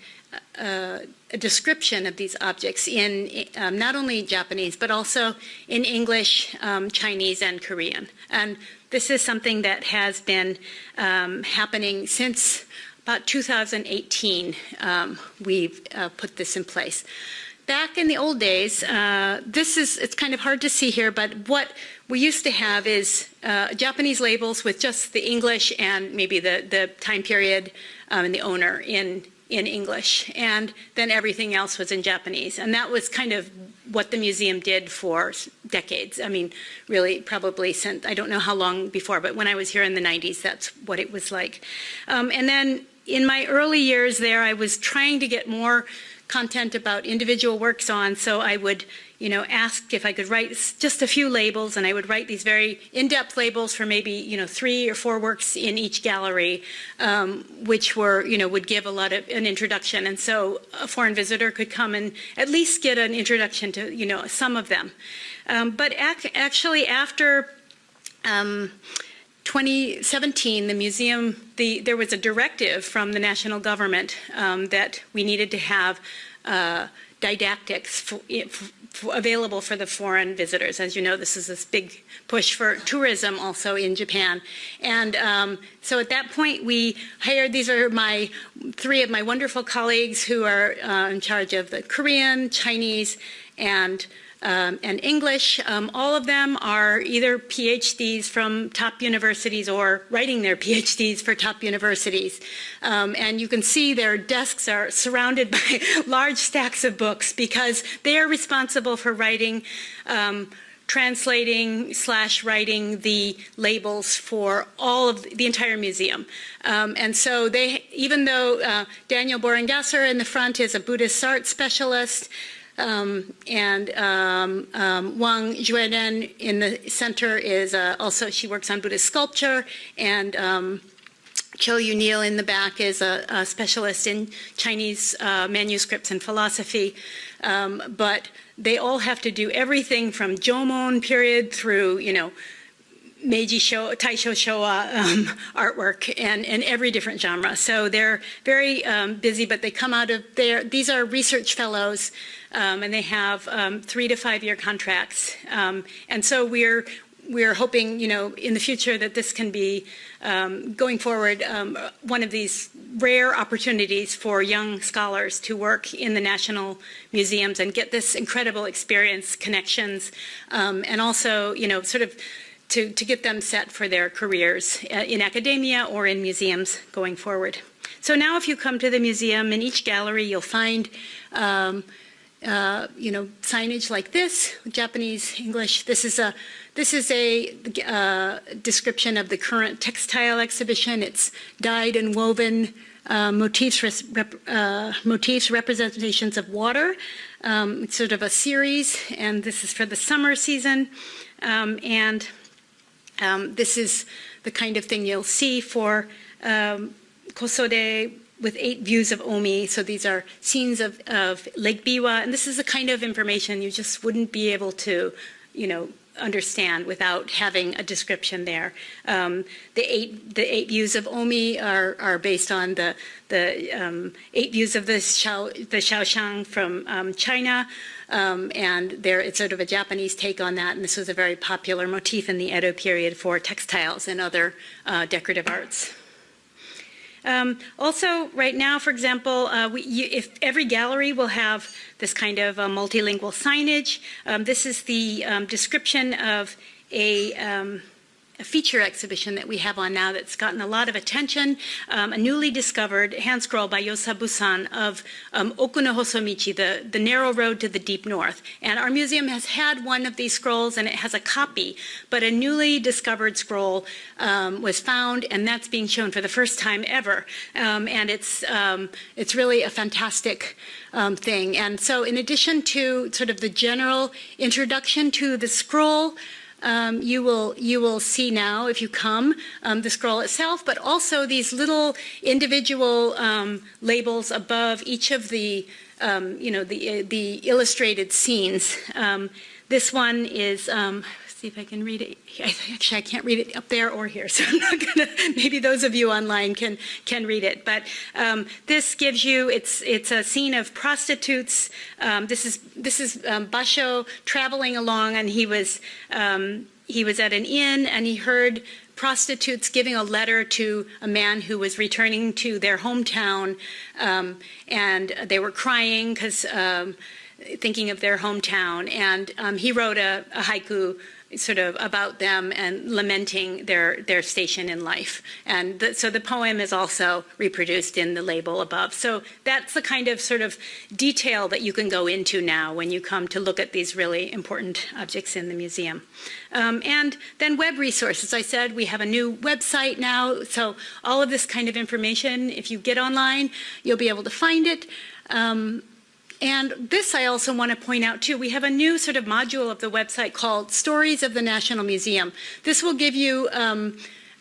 a description of these objects in not only Japanese, but also in English, Chinese, and Korean. And this is something that has been happening since about 2018. We've put this in place. Back in the old days, it's kind of hard to see here, but what we used to have is Japanese labels with just the English and maybe the time period and the owner in English, and then everything else was in Japanese. And that was kind of what the museum did for decades. I mean, really probably since, I don't know how long before, but when I was here in the 90s, that's what it was like. And then in my early years there, I was trying to get more content about individual works on, so I would ask if I could write just a few labels, and I would write these very in-depth labels for maybe 3 or 4 works in each gallery, which were would give a lot of an introduction, and so a foreign visitor could come and at least get an introduction to some of them. But actually after 2017, the museum, there was a directive from the national government that we needed to have didactics available for the foreign visitors. As you know, this is this big push for tourism also in Japan. And so at that point, we hired, these are 3 of my wonderful colleagues who are in charge of the Korean, Chinese, and English. All of them are either PhDs from top universities or writing their PhDs for top universities. And you can see their desks are surrounded by large stacks of books because they are responsible for writing, translating / writing the labels for all of the entire museum. And so even though Daniel Borengasser in the front is a Buddhist art specialist, and Wang Jueden in the center is also, she works on Buddhist sculpture, and Cho Yu-Neil in the back is a specialist in Chinese manuscripts and philosophy. But they all have to do everything from Jomon period through, Meiji Taisho Showa artwork and every different genre. So they're very busy, but they come out of these are research fellows, and they have 3 to 5 year contracts. And so we're hoping, in the future that this can be, going forward, one of these rare opportunities for young scholars to work in the national museums and get this incredible experience, connections, and also, sort of to get them set for their careers in academia or in museums going forward. So now if you come to the museum, in each gallery you'll find signage like this, Japanese, English. This is a description of the current textile exhibition. It's dyed and woven motifs, representations of water. It's sort of a series, and this is for the summer season. This is the kind of thing you'll see for Kosode with 8 views of Omi. So these are scenes of Lake Biwa, and this is the kind of information you just wouldn't be able to, understand without having a description there. The eight views of Omi are based on the 8 views of the Shaoxiang from China, and it's sort of a Japanese take on that. And this was a very popular motif in the Edo period for textiles and other decorative arts. Also, right now, for example, if every gallery will have this kind of multilingual signage. This is the description of a feature exhibition that we have on now that's gotten a lot of attention, a newly discovered hand scroll by Yosabu-san of Oku no Hosomichi, the narrow road to the deep north. And our museum has had one of these scrolls, and it has a copy, but a newly discovered scroll was found, and that's being shown for the first time ever. And it's really a fantastic thing. And so in addition to sort of the general introduction to the scroll, you will see now, if you come, the scroll itself, but also these little individual labels above each of the the illustrated scenes. This one is. See if I can read it. Actually, I can't read it up there or here, so I'm not gonna. Maybe those of you online can read it. But this gives you. It's a scene of prostitutes. This is Basho traveling along, and he was at an inn, and he heard prostitutes giving a letter to a man who was returning to their hometown, and they were crying because thinking of their hometown, and he wrote a haiku sort of about them and lamenting their station in life. And so the poem is also reproduced in the label above. So that's the kind of sort of detail that you can go into now when you come to look at these really important objects in the museum. And then web resources. I said we have a new website now, so all of this kind of information, if you get online, you'll be able to find it. And this I also want to point out too. We have a new sort of module of the website called Stories of the National Museum. This will give you,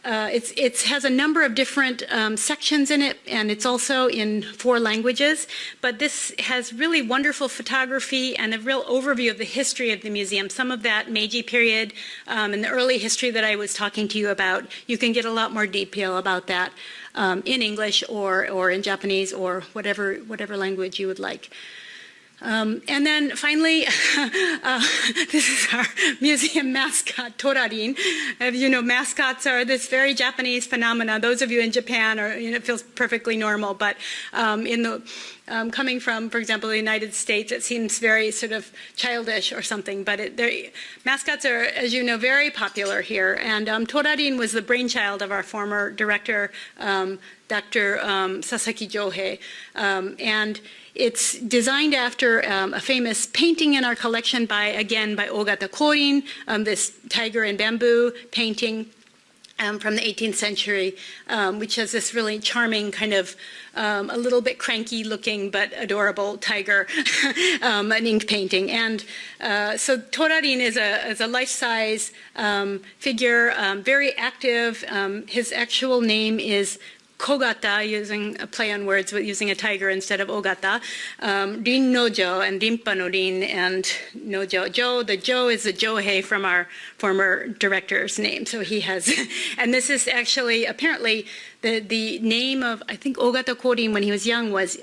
it has a number of different sections in it, and it's also in 4 languages. But this has really wonderful photography and a real overview of the history of the museum. Some of that Meiji period and the early history that I was talking to you about, you can get a lot more detail about that in English or in Japanese or whatever language you would like. And then finally, this is our museum mascot, Torarin. As you know, mascots are this very Japanese phenomena. Those of you in Japan, it feels perfectly normal. But coming from, for example, the United States, it seems very sort of childish or something. But mascots are, as you know, very popular here. And Torarin was the brainchild of our former director, Dr. Sasaki Johei. And it's designed after a famous painting in our collection by Ogata Korin, this tiger and bamboo painting from the 18th century, which has this really charming kind of a little bit cranky looking but adorable tiger, an ink painting. And so Torarin is a life-size figure, very active. His actual name is Kogata, using a play on words with using a tiger instead of Ogata, Rin no Jo, and Rinpa no Rin, and no Jo. The Jo is the Johei from our former director's name. So he has, and this is actually apparently the name of, I think, Ogata Korin when he was young was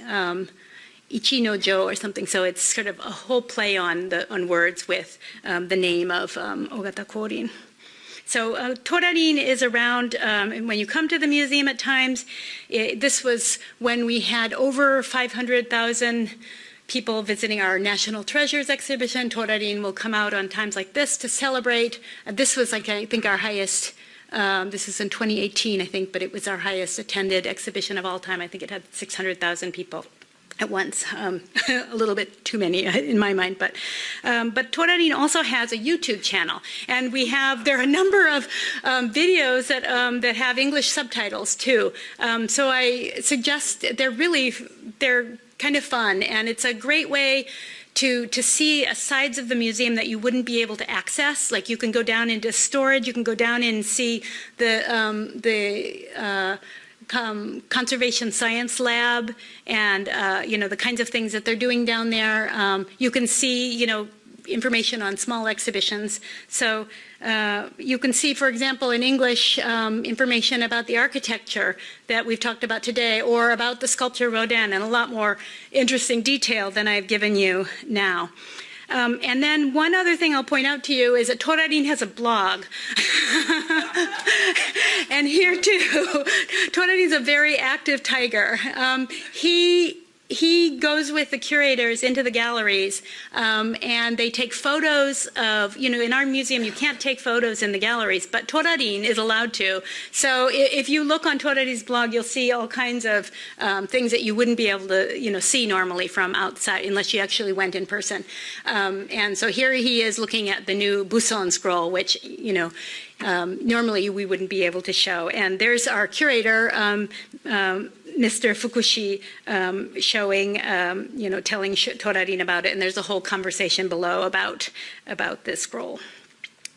Ichi no Jo or something. So it's sort of a whole play on words with the name of Ogata Korin. So Torarin is around, when you come to the museum at times, this was when we had over 500,000 people visiting our National Treasures exhibition. Torarin will come out on times like this to celebrate. This was, like, I think, our highest, this is in 2018, I think, but it was our highest attended exhibition of all time. I think it had 600,000 people at once, a little bit too many in my mind, but Torarin also has a YouTube channel, and there are a number of videos that have English subtitles too. So I suggest they're kind of fun, and it's a great way to see sides of the museum that you wouldn't be able to access. Like, you can go down into storage, you can go down and see the Conservation Science Lab, and the kinds of things that they're doing down there. You can see information on small exhibitions. So you can see, for example, in English, information about the architecture that we've talked about today, or about the sculpture Rodin, and a lot more interesting detail than I've given you now. And then one other thing I'll point out to you is that Torarin has a blog. And here too, Torarin's a very active tiger. He goes with the curators into the galleries, and they take photos of, in our museum you can't take photos in the galleries, but Torarin is allowed to. So if you look on Torarin's blog, you'll see all kinds of things that you wouldn't be able to, see normally from outside unless you actually went in person. And so here he is looking at the new Busan scroll, which, normally we wouldn't be able to show. And there's our curator, Mr. Fukushi, showing, telling Torarin about it, and there's a whole conversation below about this scroll.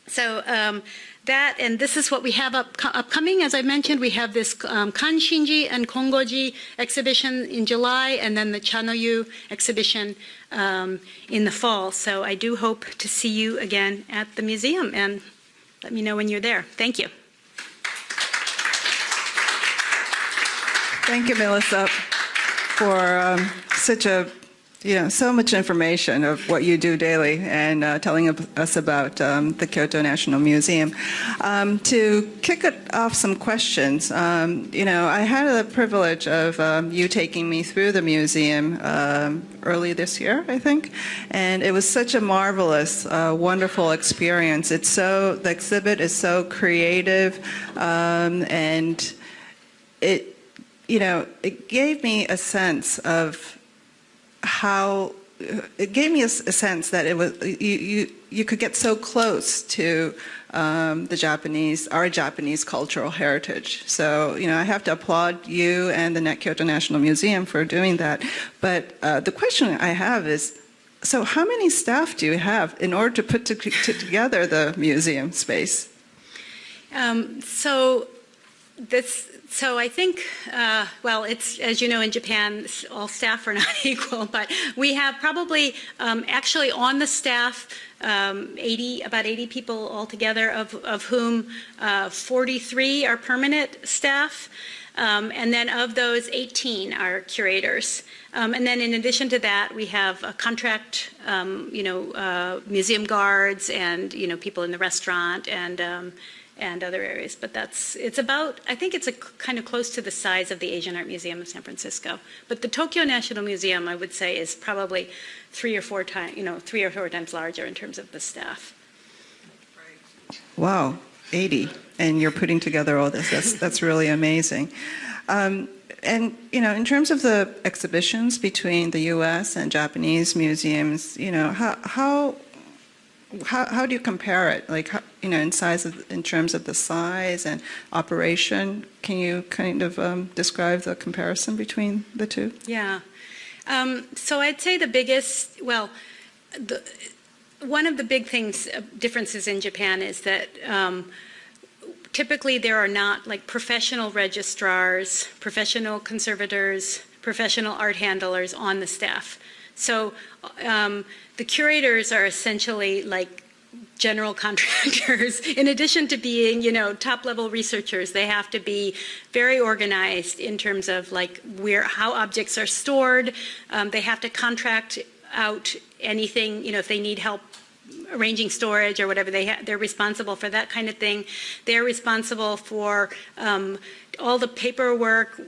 So and this is what we have upcoming. As I mentioned, we have this Kanshinji and Kongoji exhibition in July, and then the Chanoyu exhibition in the fall. So I do hope to see you again at the museum, and let me know when you're there. Thank you. Thank you, Melissa, for so much information of what you do daily and telling us about the Kyoto National Museum. To kick it off some questions, I had the privilege of you taking me through the museum early this year, I think, and it was such a marvelous, wonderful experience. The exhibit is so creative, and it gave me a sense of that it was you could get so close to our Japanese cultural heritage. So I have to applaud you and the Kyoto National Museum for doing that. But the question I have is, so how many staff do you have in order to put together the museum space? So I think, it's, as you know, in Japan, all staff are not equal, but we have probably, actually on the staff, about 80 people altogether, of whom 43 are permanent staff, and then of those, 18 are curators. And then in addition to that, we have a contract, museum guards and, people in the restaurant and other areas, but I think it's kind of close to the size of the Asian Art Museum of San Francisco. But the Tokyo National Museum, I would say, is probably 3 or 4 times larger in terms of the staff. Wow, 80, and you're putting together all this. That's really amazing. And in terms of the exhibitions between the U.S. and Japanese museums, how do you compare it? Like, in terms of the size and operation, can you kind of describe the comparison between the two? Yeah. So I'd say the biggest, one of the big differences in Japan is that typically there are not professional registrars, professional conservators, professional art handlers on the staff. So the curators are essentially general contractors. In addition to being, top-level researchers, they have to be very organized in terms of how objects are stored. They have to contract out anything, if they need help arranging storage or whatever, they're responsible for that kind of thing. They're responsible for all the paperwork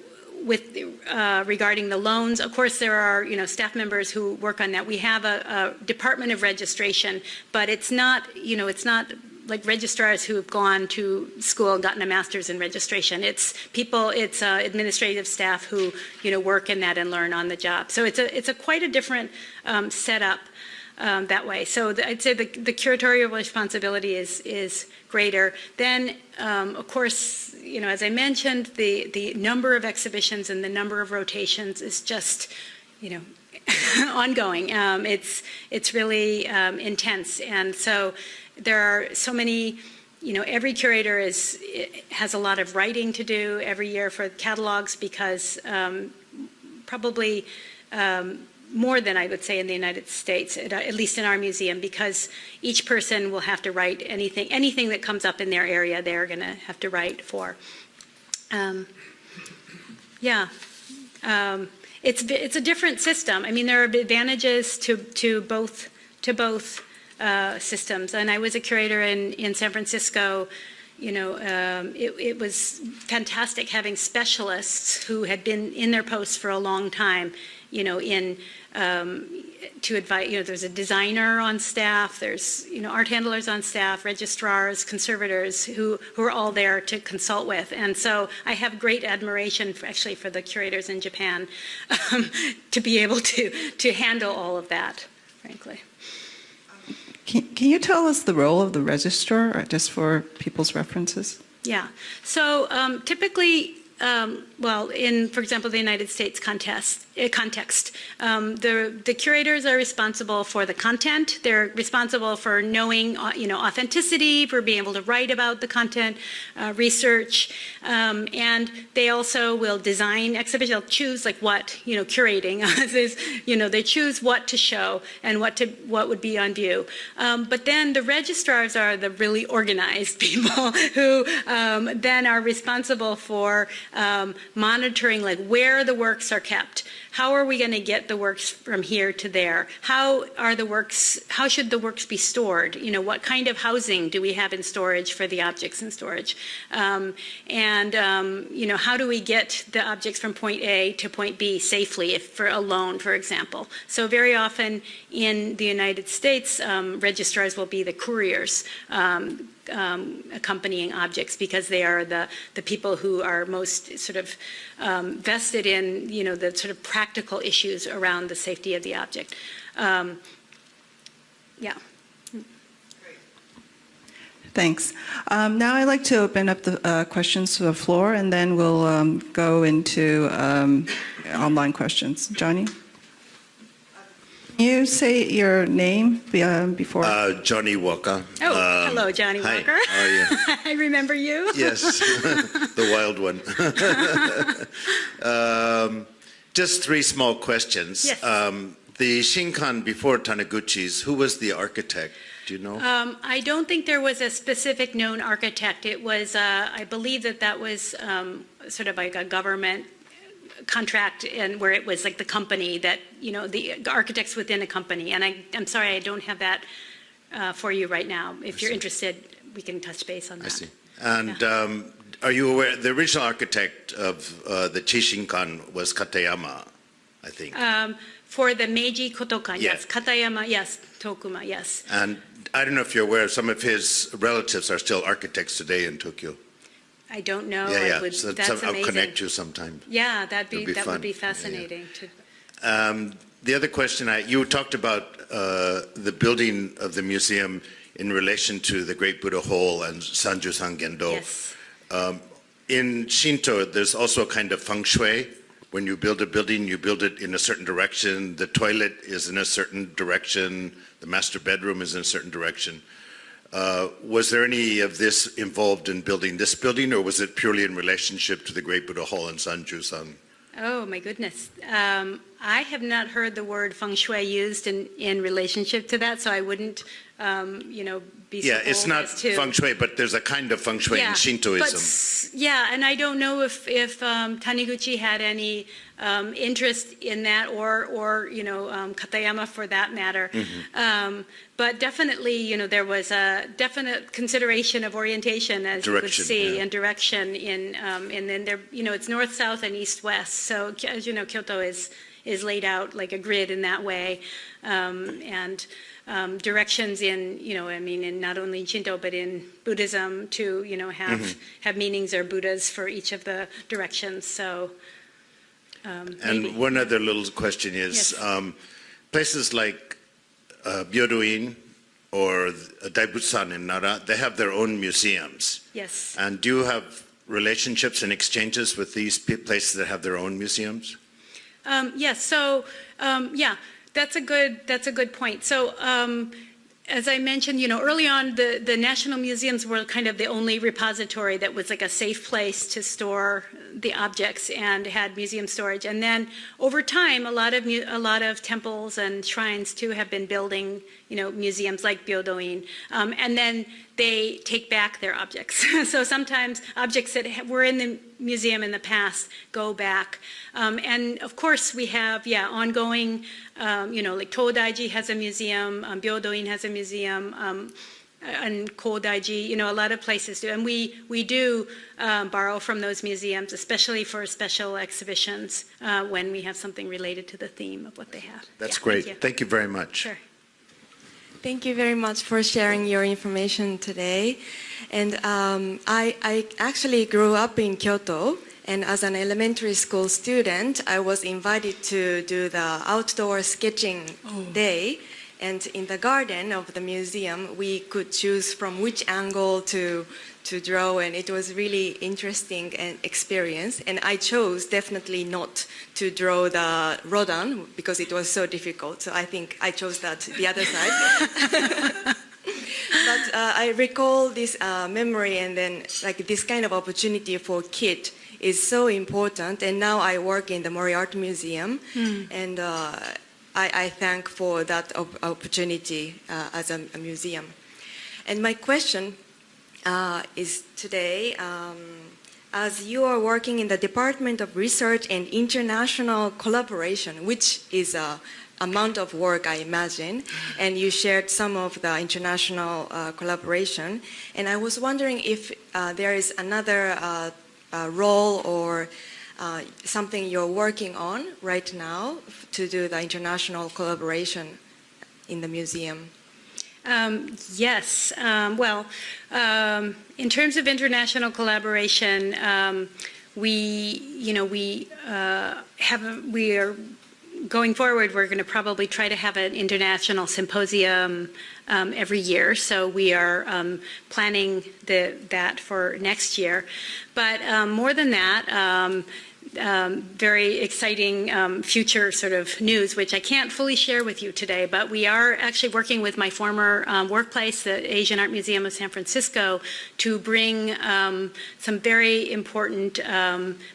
regarding the loans. Of course, there are staff members who work on that. We have a department of registration, but it's not like registrars who have gone to school and gotten a master's in registration. It's administrative staff who work in that and learn on the job. So it's quite a different setup that way. So I'd say the curatorial responsibility is greater. Then, of course, as I mentioned, the number of exhibitions and the number of rotations is just, ongoing. It's really intense, and so there are so many. Every curator has a lot of writing to do every year for catalogs because probably. More than I would say in the United States, at least in our museum, because each person will have to write anything that comes up in their area, they're going to have to write for. It's a different system. I mean, there are advantages to both both systems. And I was a curator in San Francisco. It was fantastic having specialists who had been in their posts for a long time, to advise. There's a designer on staff, there's art handlers on staff, registrars, conservators who are all there to consult with. And so I have great admiration for the curators in Japan to be able to handle all of that, frankly. Can you tell us the role of the registrar, just for people's references? Yeah. So typically, for example, the United States context, the curators are responsible for the content. They're responsible for knowing, authenticity, for being able to write about the content, research, and they also will design exhibitions. They'll choose what curating is. They choose what to show and what would be on view. But then the registrars are the really organized people who then are responsible for monitoring where the works are kept. How are we going to get the works from here to there? How should the works be stored? What kind of housing do we have in storage for the objects in storage? How do we get the objects from point A to point B safely, for a loan, for example? So very often in the United States, registrars will be the couriers accompanying objects, because they are the people who are most sort of vested in the sort of practical issues around the safety of the object. Yeah. Thanks. Now I'd like to open up the questions to the floor, and then we'll go into online questions. Johnny? Can you say your name before? Johnny Walker. Oh, hello, Johnny hi. Walker. How are you? I remember you. Yes, the wild one. Just three small questions. Yes. The Shinkan before Taniguchi's, who was the architect? Do you know? I don't think there was a specific known architect. It was, I believe that was sort of like a government contract, and where it was the company that, the architects within a company. And I'm sorry, I don't have that for you right now. If you're interested, we can touch base on that. I see. And are you aware, the original architect of the Chishinkan was Katayama, I think? For the Meiji Kotokan, Yeah. yes. Katayama, yes. Tokuma, yes. And I don't know if you're aware, some of his relatives are still architects today in Tokyo. I don't know. Yeah. That's I'll amazing. connect you sometime. Yeah, that would fun. be fascinating. The other question, you talked about the building of the museum in relation to the Great Buddha Hole and Sanjusan Gendo. Yes. In Shinto, there's also a kind of feng shui. When you build a building, you build it in a certain direction. The toilet is in a certain direction. The master bedroom is in a certain direction. Was there any of this involved in building this building, or was it purely in relationship to the Great Buddha Hall in Sanjusan? Oh, my goodness. I have not heard the word feng shui used in relationship to that, so I wouldn't, be so It's bold not as to... feng shui, but there's a kind of feng shui in Shintoism. And I don't know if Taniguchi had any interest in that, or Katayama for that matter. Mm-hmm. But definitely, there was a definite consideration of orientation, as you could see, and direction and then there, it's north, south, and east, west. So as you know, Kyoto is laid out like a grid in that way, and directions in, in not only Shinto but in Buddhism to, have meanings or Buddhas for each of the directions. So. And one other little question is, Yes. Places like Byodoin or Daibutsan in Nara, they have their own museums. Yes. And do you have relationships and exchanges with these places that have their own museums? Yes. So, that's a good point. So, as I mentioned, early on, the national museums were kind of the only repository that was like a safe place to store the objects and had museum storage. And then over time, a lot of temples and shrines too have been building, museums like Byodoin. And then they take back their objects. So sometimes objects that were in the museum in the past go back. And of course we have, ongoing, like Todaiji has a museum, Byodoin has a museum, and Kodaiji, a lot of places do. And we do borrow from those museums, especially for special exhibitions when we have something related to the theme of what they have. That's great. Thank you very much. Sure. Thank you very much for sharing your information today. And I actually grew up in Kyoto, and as an elementary school student, I was invited to do the outdoor sketching day. And in the garden of the museum, we could choose from which angle to draw, and it was really interesting experience. And I chose definitely not to draw the Rodan because it was so difficult. So I think I chose the other side. But I recall this memory, and then like this kind of opportunity for kid is so important. And now I work in the Moriarty Museum, and I thank for that opportunity as a museum. And my question is today, as you are working in the Department of Research and International Collaboration, which is a amount of work, I imagine, and you shared some of the international collaboration, and I was wondering if there is another role or something you're working on right now to do the international collaboration in the museum. Yes. Well, in terms of international collaboration, we are going forward. We're going to probably try to have an international symposium every year. So we are planning that for next year. But more than that, very exciting future sort of news, which I can't fully share with you today, but we are actually working with my former workplace, the Asian Art Museum of San Francisco, to bring some very important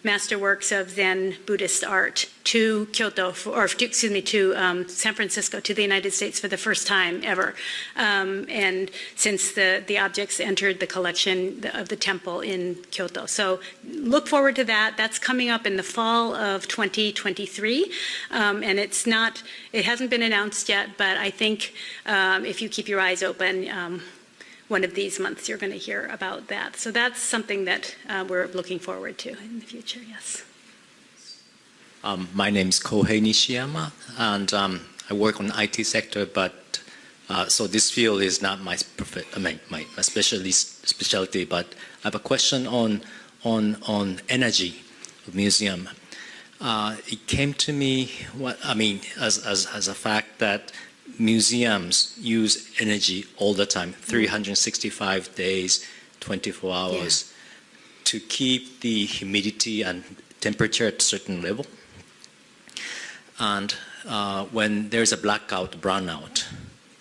masterworks of Zen Buddhist art to Kyoto, to San Francisco, to the United States for the first time ever. And since the objects entered the collection of the temple in Kyoto. So look forward to that. That's coming up in the fall of 2023. And it hasn't been announced yet, but I think if you keep your eyes open, one of these months you're going to hear about that. So that's something that we're looking forward to in the future, yes. My name is Kohei Nishiyama, and I work on the IT sector, but so this field is not my specialty, but I have a question on energy of museum. It came to me, as a fact that museums use energy all the time, 365 days, 24 hours, to keep the humidity and temperature at a certain level. And when there's a blackout, brownout,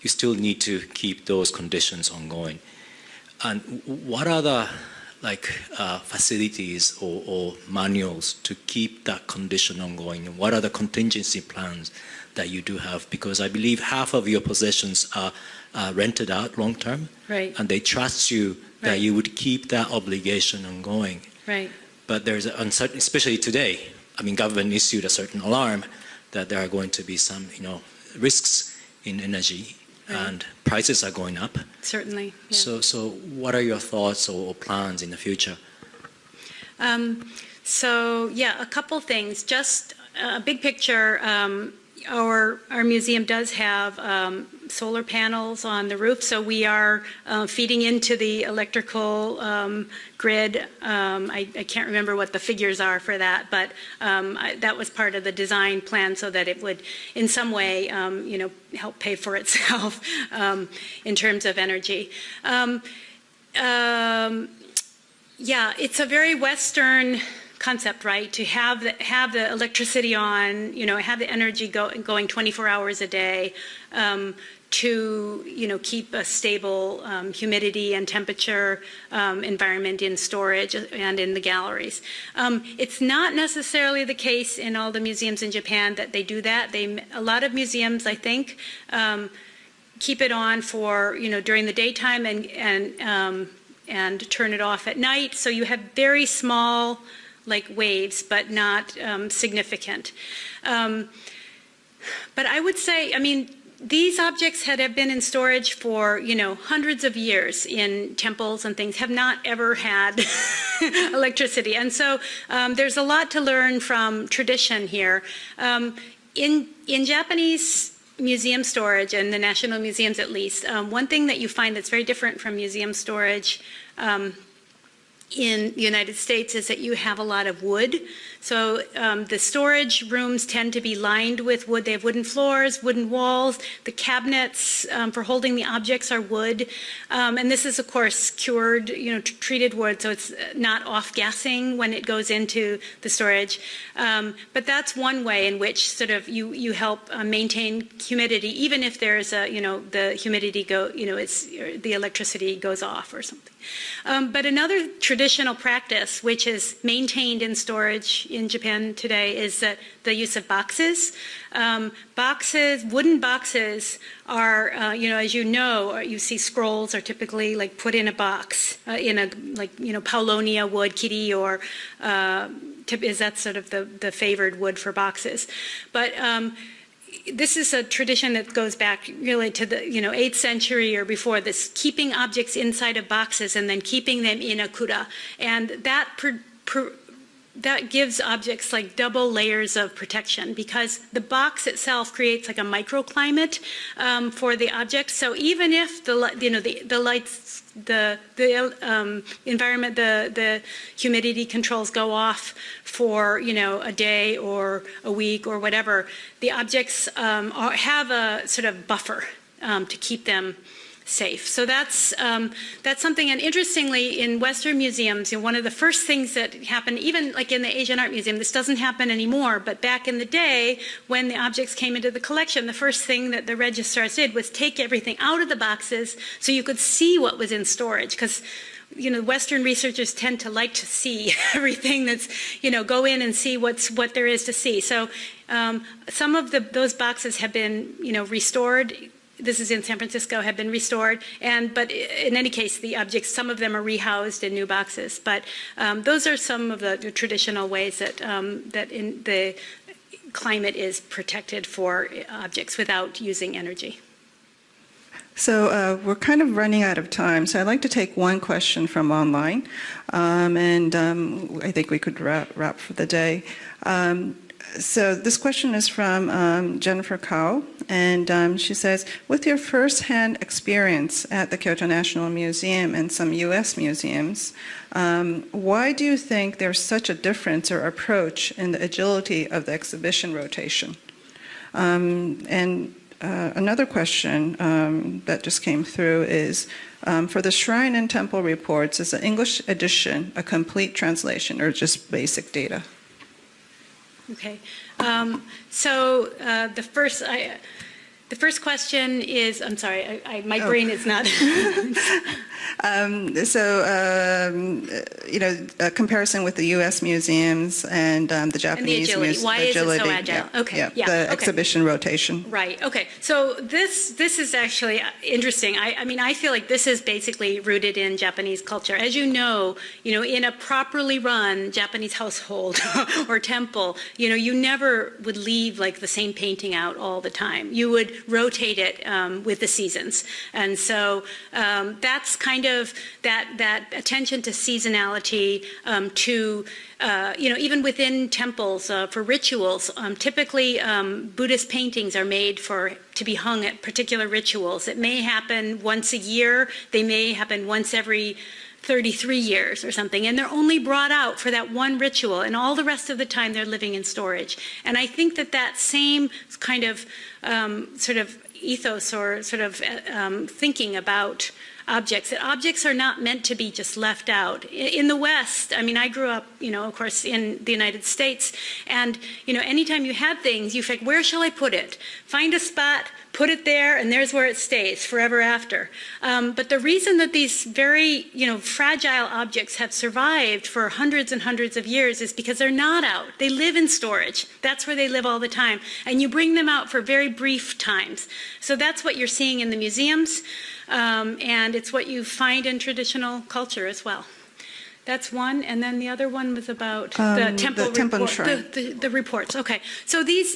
you still need to keep those conditions ongoing. And what are the facilities or manuals to keep that condition ongoing? And what are the contingency plans that you do have? Because I believe half of your possessions are rented out long term, right? And they trust you that you would keep that obligation ongoing. Right. But there's an uncertainty, especially today. Government issued a certain alarm that there are going to be some, risks in energy, and prices are going up. Certainly. Yeah. So what are your thoughts or plans in the future? A couple things. Just a big picture. Our museum does have solar panels on the roof, so we are feeding into the electrical grid. I can't remember what the figures are for that, but that was part of the design plan, so that it would, in some way, help pay for itself in terms of energy. It's a very Western concept, right? To have the electricity on, have the energy going 24 hours a day, to keep a stable humidity and temperature environment in storage and in the galleries. It's not necessarily the case in all the museums in Japan that they do that. A lot of museums, I think, keep it on for, during the daytime and turn it off at night. So you have very small, like waves, but not significant. But I would say, these objects have been in storage for, hundreds of years in temples and things, have not ever had electricity. And so there's a lot to learn from tradition here. In Japanese museum storage, and the national museums at least, one thing that you find that's very different from museum storage in the United States is that you have a lot of wood. So the storage rooms tend to be lined with wood. They have wooden floors, wooden walls. The cabinets for holding the objects are wood. And this is, of course, cured, treated wood, so it's not off-gassing when it goes into the storage. But that's one way in which sort of you help maintain humidity, even if there's the humidity the electricity goes off or something. But another traditional practice, which is maintained in storage in Japan today, is the use of boxes. Wooden boxes are, as you see scrolls are typically like put in a box, in a Paulonia wood, kiri, or is that sort of the favored wood for boxes. But this is a tradition that goes back really to the 8th century or before this, keeping objects inside of boxes and then keeping them in a kura, and that gives objects like double layers of protection, because the box itself creates like a microclimate for the object. So even if the lights, the environment, the humidity controls go off for a day or a week or whatever, the objects have a sort of buffer to keep them safe. So that's something. And interestingly, in Western museums, one of the first things that happened, even like in the Asian Art Museum, this doesn't happen anymore, but back in the day when the objects came into the collection, the first thing that the registrars did was take everything out of the boxes so you could see what was in storage, because Western researchers tend to like to see everything that's, go in and see what there is to see. So some of those boxes have been, restored. This is in San Francisco, have been restored, but in any case, the objects, some of them are rehoused in new boxes. But those are some of the traditional ways that in the climate is protected for objects without using energy. So we're kind of running out of time, so I'd like to take one question from online, and I think we could wrap for the day. So this question is from Jennifer Kao, and she says, with your first-hand experience at the Kyoto National Museum and some U.S. museums, why do you think there's such a difference or approach in the agility of the exhibition rotation? Another question that just came through is, for the Shrine and Temple reports, is the English edition a complete translation or just basic data? Okay, so the first question is, I'm sorry, my brain is not. A comparison with the U.S. museums and the Japanese museums. Why is it so agile? Yeah. Okay, yeah. The exhibition rotation. Right. Okay. So this is actually interesting. I feel like this is basically rooted in Japanese culture. As you know, in a properly run Japanese household or temple, you never would leave like the same painting out all the time. You would rotate it with the seasons, and so that's kind of that attention to seasonality, to even within temples for rituals. Typically, Buddhist paintings are made to be hung at particular rituals. It may happen once a year. They may happen once every 33 years or something, and they're only brought out for that one ritual, and all the rest of the time they're living in storage. And I think that same kind of sort of ethos or sort of thinking about objects, that objects are not meant to be just left out. In the West, I grew up, of course, in the United States, and, anytime you had things, you think, where shall I put it? Find a spot, put it there, and there's where it stays forever after. But the reason that these very, fragile objects have survived for hundreds and hundreds of years is because they're not out. They live in storage. That's where they live all the time. And you bring them out for very brief times. So that's what you're seeing in the museums, and it's what you find in traditional culture as well. That's one, and then the other one was about the temple report. shrine. The reports. Okay, so these,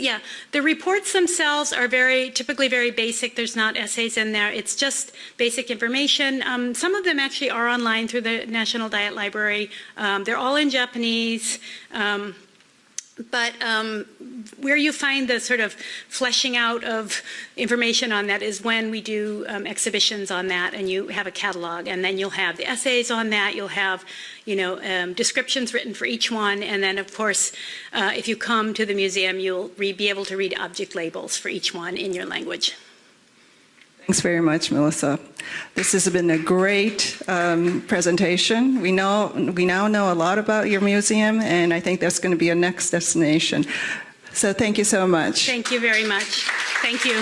the reports themselves are typically very basic. There's not essays in there. It's just basic information. Some of them actually are online through the National Diet Library. They're all in Japanese. But where you find the sort of fleshing out of information on that is when we do exhibitions on that, and you have a catalog, and then you'll have the essays on that. You'll have, descriptions written for each one, and then, of course, if you come to the museum, you'll be able to read object labels for each one in your language. Thanks very much, Melissa. This has been a great presentation. We now know a lot about your museum, and I think that's going to be a next destination. So thank you so much. Thank you very much. Thank you.